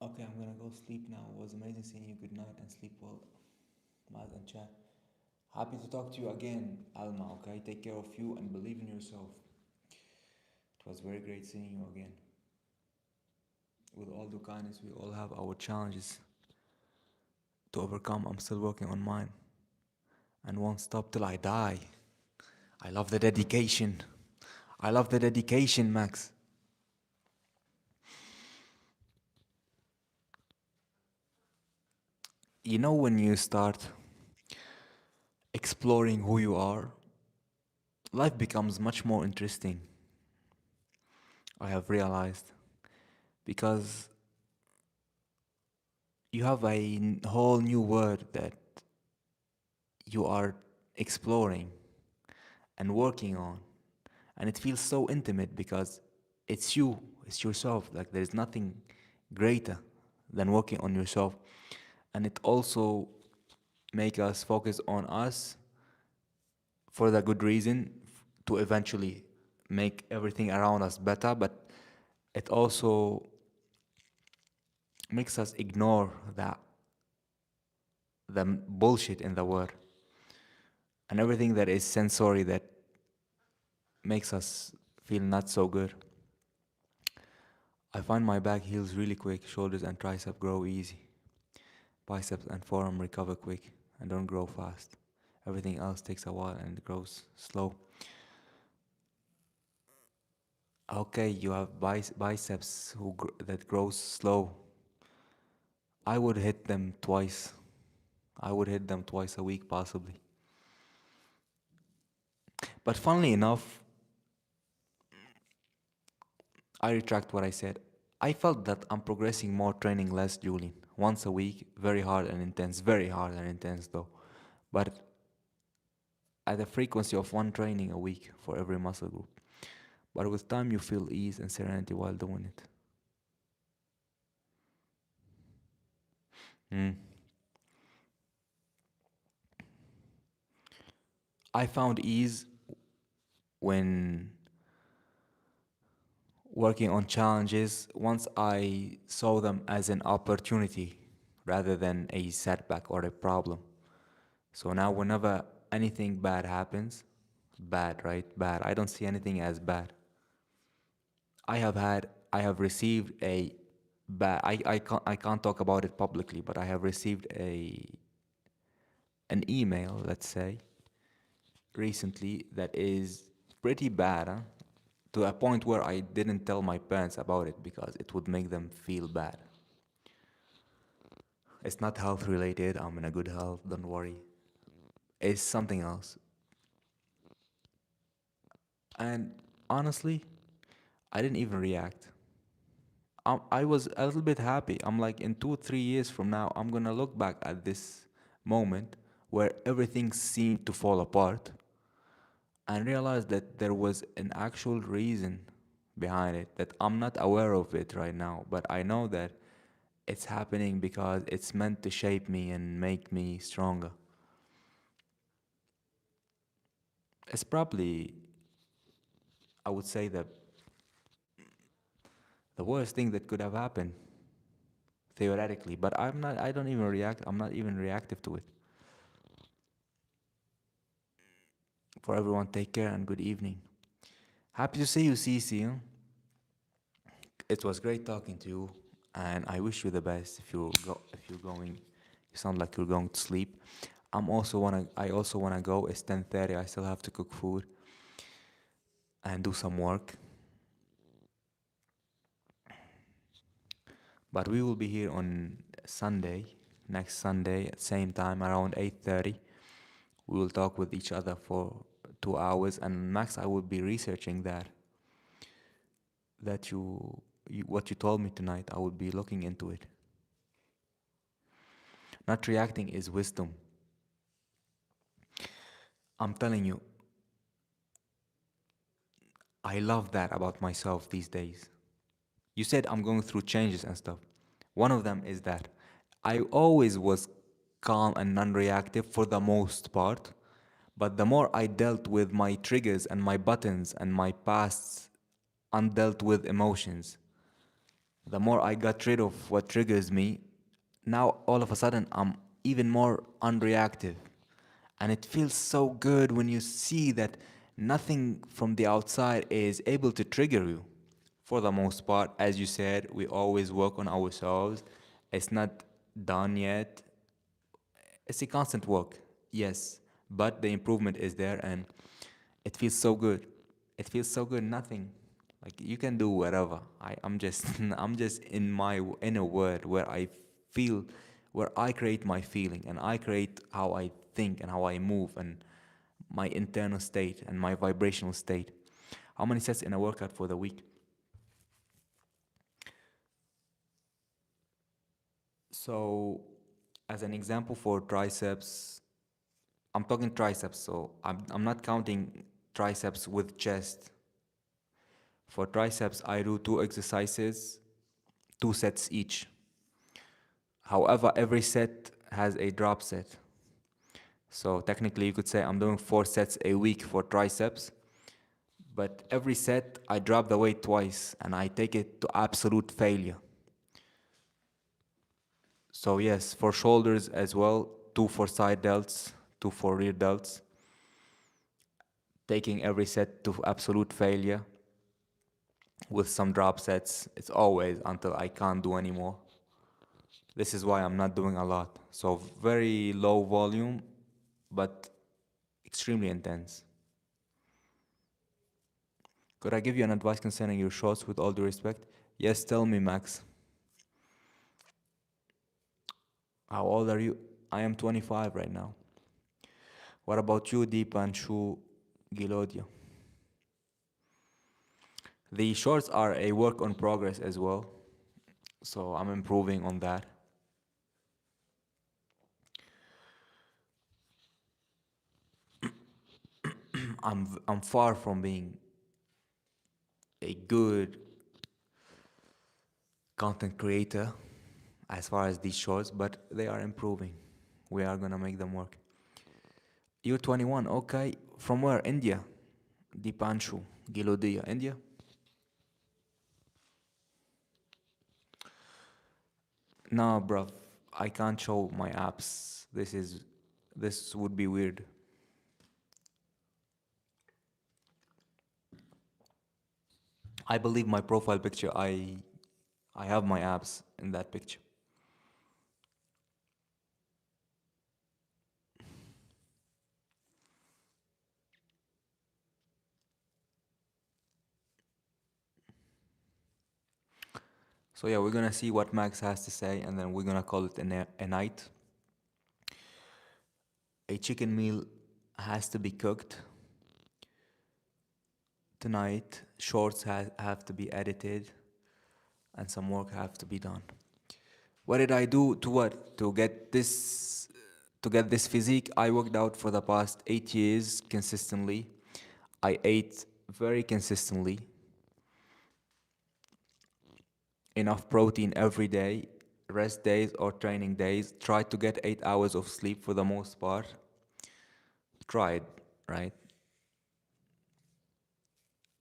Okay, I'm gonna go sleep now. It was amazing seeing you. Good night and sleep well, Maz and chat. Happy to talk to you again, Alma, okay? Take care of you and believe in yourself. It was very great seeing you again. With all due kindness, we all have our challenges to overcome. I'm still working on mine and won't stop till I die. I love the dedication. I love the dedication, Max. You know, when you start exploring who you are, life becomes much more interesting. I have realized because you have a whole new world that you are exploring and working on, and it feels so intimate because it's you, it's yourself. Like there's nothing greater than working on yourself, and it also make us focus on us for the good reason to eventually make everything around us better, but it also makes us ignore the bullshit in the world and everything that is sensory that makes us feel not so good. I find my back heals really quick, shoulders and tricep grow easy, biceps and forearm recover quick and don't grow fast. Everything else takes a while and it grows slow. Okay, you have biceps that grows slow. I would hit them twice. I would hit them twice a week possibly. But funnily enough, I retract what I said. I felt that I'm progressing more training less, Julian. Once a week, very hard and intense though. But at a frequency of one training a week for every muscle group. But with time, you feel ease and serenity while doing it. Mm. I found ease when working on challenges once I saw them as an opportunity rather than a setback or a problem. So now, whenever anything bad happens, bad, right? Bad. I don't see anything as bad. I have received a bad. I can't talk about it publicly, but I have received an email, let's say, recently that is pretty bad, huh? To a point where I didn't tell my parents about it because it would make them feel bad. It's not health related. I'm in a good health. Don't worry. It's something else. And honestly, I didn't even react. I was a little bit happy. I'm like, in 2, 3 years from now, I'm gonna look back at this moment where everything seemed to fall apart and realize that there was an actual reason behind it that I'm not aware of it right now, but I know that it's happening because it's meant to shape me and make me stronger. It's probably, I would say, that the worst thing that could have happened theoretically, but I don't even react. I'm not even reactive to it. For everyone, take care and good evening. Happy to see you, Cece. It was great talking to you, and I wish you the best. If you're going, you sound like you're going to sleep. I also wanna go. It's 10:30. I still have to cook food and do some work. But we will be here on Sunday, next Sunday at same time around 8:30. We will talk with each other for 2 hours, and Max, I will be researching that you what you told me tonight. I will be looking into it. Not reacting is wisdom. I'm telling you, I love that about myself these days. You said I'm going through changes and stuff. One of them is that I always was calm and non reactive for the most part, but the more I dealt with my triggers and my buttons and my past undealt with emotions, The more I got rid of what triggers me, now all of a sudden I'm even more unreactive. And it feels so good when you see that nothing from the outside is able to trigger you. For the most part, as you said, we always work on ourselves. It's not done yet. It's a constant work, yes, but the improvement is there and it feels so good. It feels so good, nothing. Like you can do whatever. I'm just I'm just in my inner world where I feel where I create my feeling and I create how I think and how I move and my internal state and my vibrational state. How many sets in a workout for the week? So as an example for triceps, I'm talking triceps, so I'm not counting triceps with chest. For triceps, I do two exercises, two sets each. However, every set has a drop set. So technically, you could say I'm doing 4 sets a week for triceps, but every set I drop the weight twice and I take it to absolute failure. So, yes, for shoulders as well, two for side delts, two for rear delts, taking every set to absolute failure with some drop sets. It's always until I can't do anymore. This is why I'm not doing a lot. So very low volume, but extremely intense. Could I give you an advice concerning your shots with all due respect? Yes, tell me, Max. How old are you? I am 25 right now. What about you, Deepanshu Gilodia? The shorts are a work on progress as well, so I'm improving on that. I'm far from being a good content creator as far as these shorts, but they are improving. We are gonna make them work. You're 21, okay. From where? India. Dipanshu, Gilodia, India. No, bruv, I can't show my apps. This would be weird. I believe my profile picture. I have my apps in that picture. So yeah, we're gonna see what Max has to say, and then we're gonna call it a night. A chicken meal has to be cooked tonight. Shorts have to be edited, and some work have to be done. What did I do to what? To get this physique, I worked out for the past 8 years consistently. I ate very consistently, enough protein every day, rest days or training days. Tried to get 8 hours of sleep for the most part. Tried, right?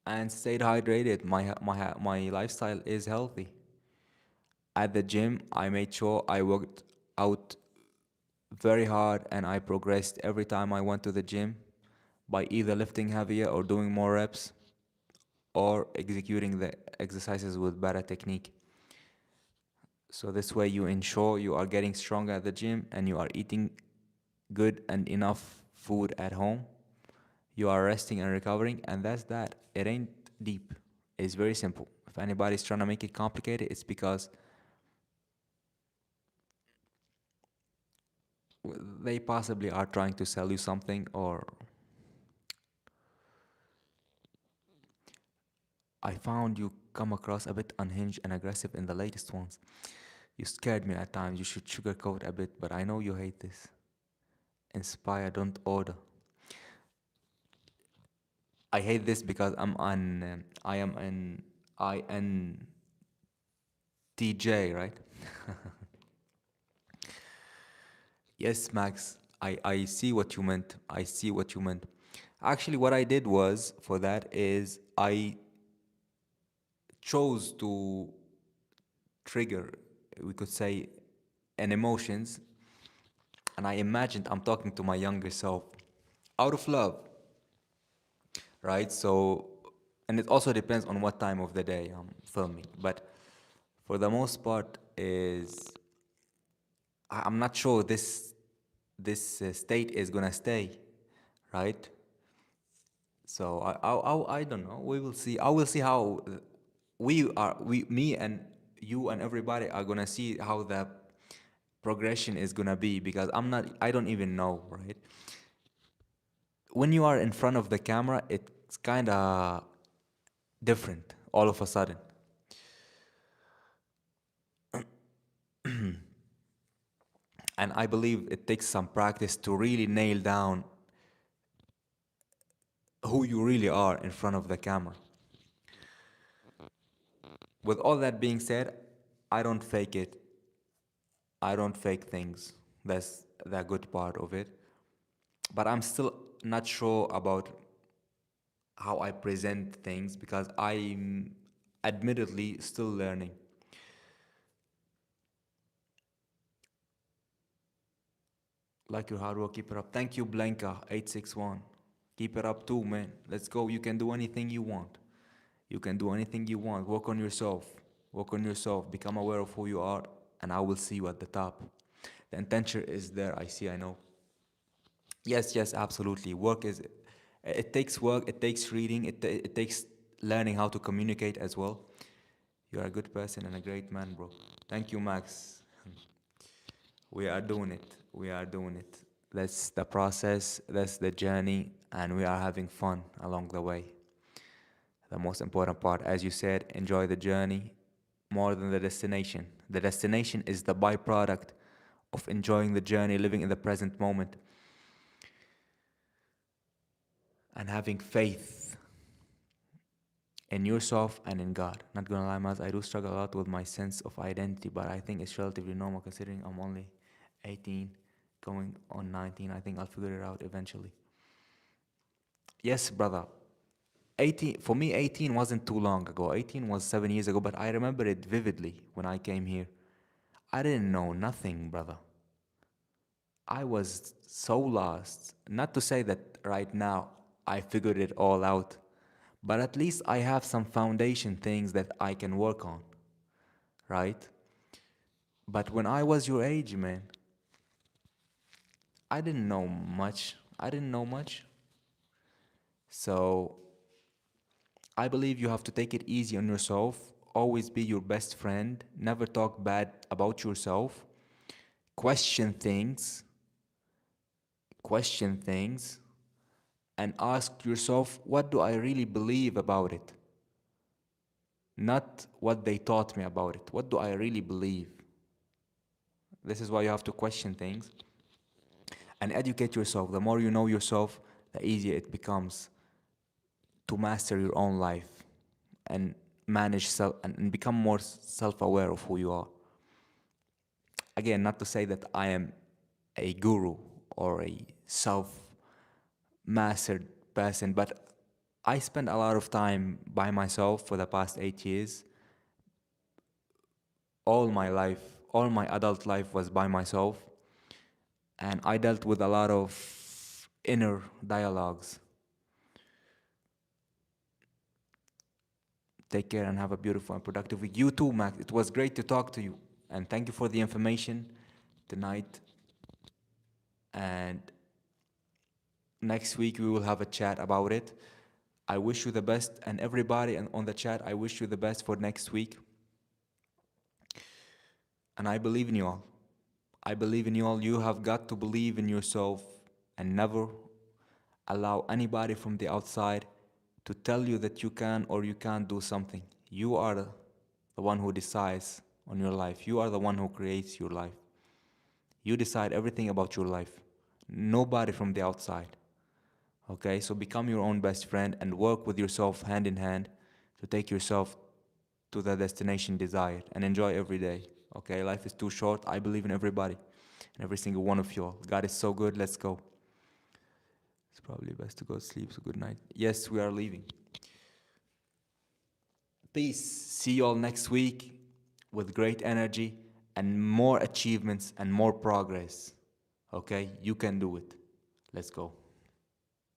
And stayed hydrated. My lifestyle is healthy. At the gym, I made sure I worked out very hard and I progressed every time I went to the gym by either lifting heavier or doing more reps or executing the exercises with better technique. So this way you ensure you are getting stronger at the gym and you are eating good and enough food at home. You are resting and recovering, and that's that. It ain't deep. It's very simple. If anybody's trying to make it complicated, it's because they possibly are trying to sell you something, or I found you come across a bit unhinged and aggressive in the latest ones. You scared me at times. You should sugarcoat a bit, but I know you hate this. Inspire, don't order. I hate this because I am an INTJ, right? Yes, Max, I see what you meant. I see what you meant. Actually, what I did was for that is I chose to trigger, we could say, and emotions. And I imagined I'm talking to my younger self out of love, right? So, and it also depends on what time of the day I'm filming. But for the most part, I'm not sure this state is gonna stay, right? So I don't know. We will see. I will see how me and you and everybody are gonna see how the progression is gonna be, because I don't even know, right? When you are in front of the camera, it's kind of different all of a sudden. And I believe it takes some practice to really nail down who you really are in front of the camera. With all that being said, I don't fake it. I don't fake things. That's the good part of it. But I'm still not sure about how I present things, because I'm admittedly still learning. Like your hard work, keep it up. Thank you, Blanca861. Keep it up too, man. Let's go. You can do anything you want. You can do anything you want. Work on yourself. Work on yourself. Become aware of who you are, and I will see you at the top. The intention is there. I see. I know. Yes, yes, absolutely. It takes work. It takes reading. It takes learning how to communicate as well. You're a good person and a great man, bro. Thank you, Max. We are doing it. We are doing it. That's the process, that's the journey, and we are having fun along the way. The most important part, as you said, enjoy the journey more than the destination. The destination is the byproduct of enjoying the journey, living in the present moment, and having faith in yourself and in God. Not gonna lie, Maz, I do struggle a lot with my sense of identity, but I think it's relatively normal considering I'm only 18, going on 19. I think I'll figure it out eventually. Yes, brother. 18, for me, 18 wasn't too long ago. 18 was 7 years ago, but I remember it vividly when I came here. I didn't know nothing, brother. I was so lost. Not to say that right now I figured it all out, but at least I have some foundation things that I can work on, right? But when I was your age, man, I didn't know much. I didn't know much. So I believe you have to take it easy on yourself. Always be your best friend. Never talk bad about yourself. Question things. Question things. And ask yourself, what do I really believe about it? Not what they taught me about it. What do I really believe? This is why you have to question things and educate yourself. The more you know yourself, the easier it becomes to master your own life and manage self and become more self-aware of who you are. Again, not to say that I am a guru or a self-mastered person, but I spent a lot of time by myself for the past 8 years. All my life, all my adult life was by myself, and I dealt with a lot of inner dialogues. Take care and have a beautiful and productive week. You too, Max. It was great to talk to you, and thank you for the information tonight. And next week we will have a chat about it. I wish you the best, and everybody on the chat, I wish you the best for next week. And I believe in you all. I believe in you all. You have got to believe in yourself and never allow anybody from the outside to tell you that you can or you can't do something. You are the one who decides on your life. You are the one who creates your life. You decide everything about your life. Nobody from the outside. Okay, so become your own best friend and work with yourself hand in hand to take yourself to the destination desired and enjoy every day. Okay, life is too short. I believe in everybody and every single one of you all. God is so good. Let's go. It's probably best to go to sleep. So good night. Yes, we are leaving. Peace. See you all next week. with great energy and more achievements and more progress. Okay, you can do it. Let's go.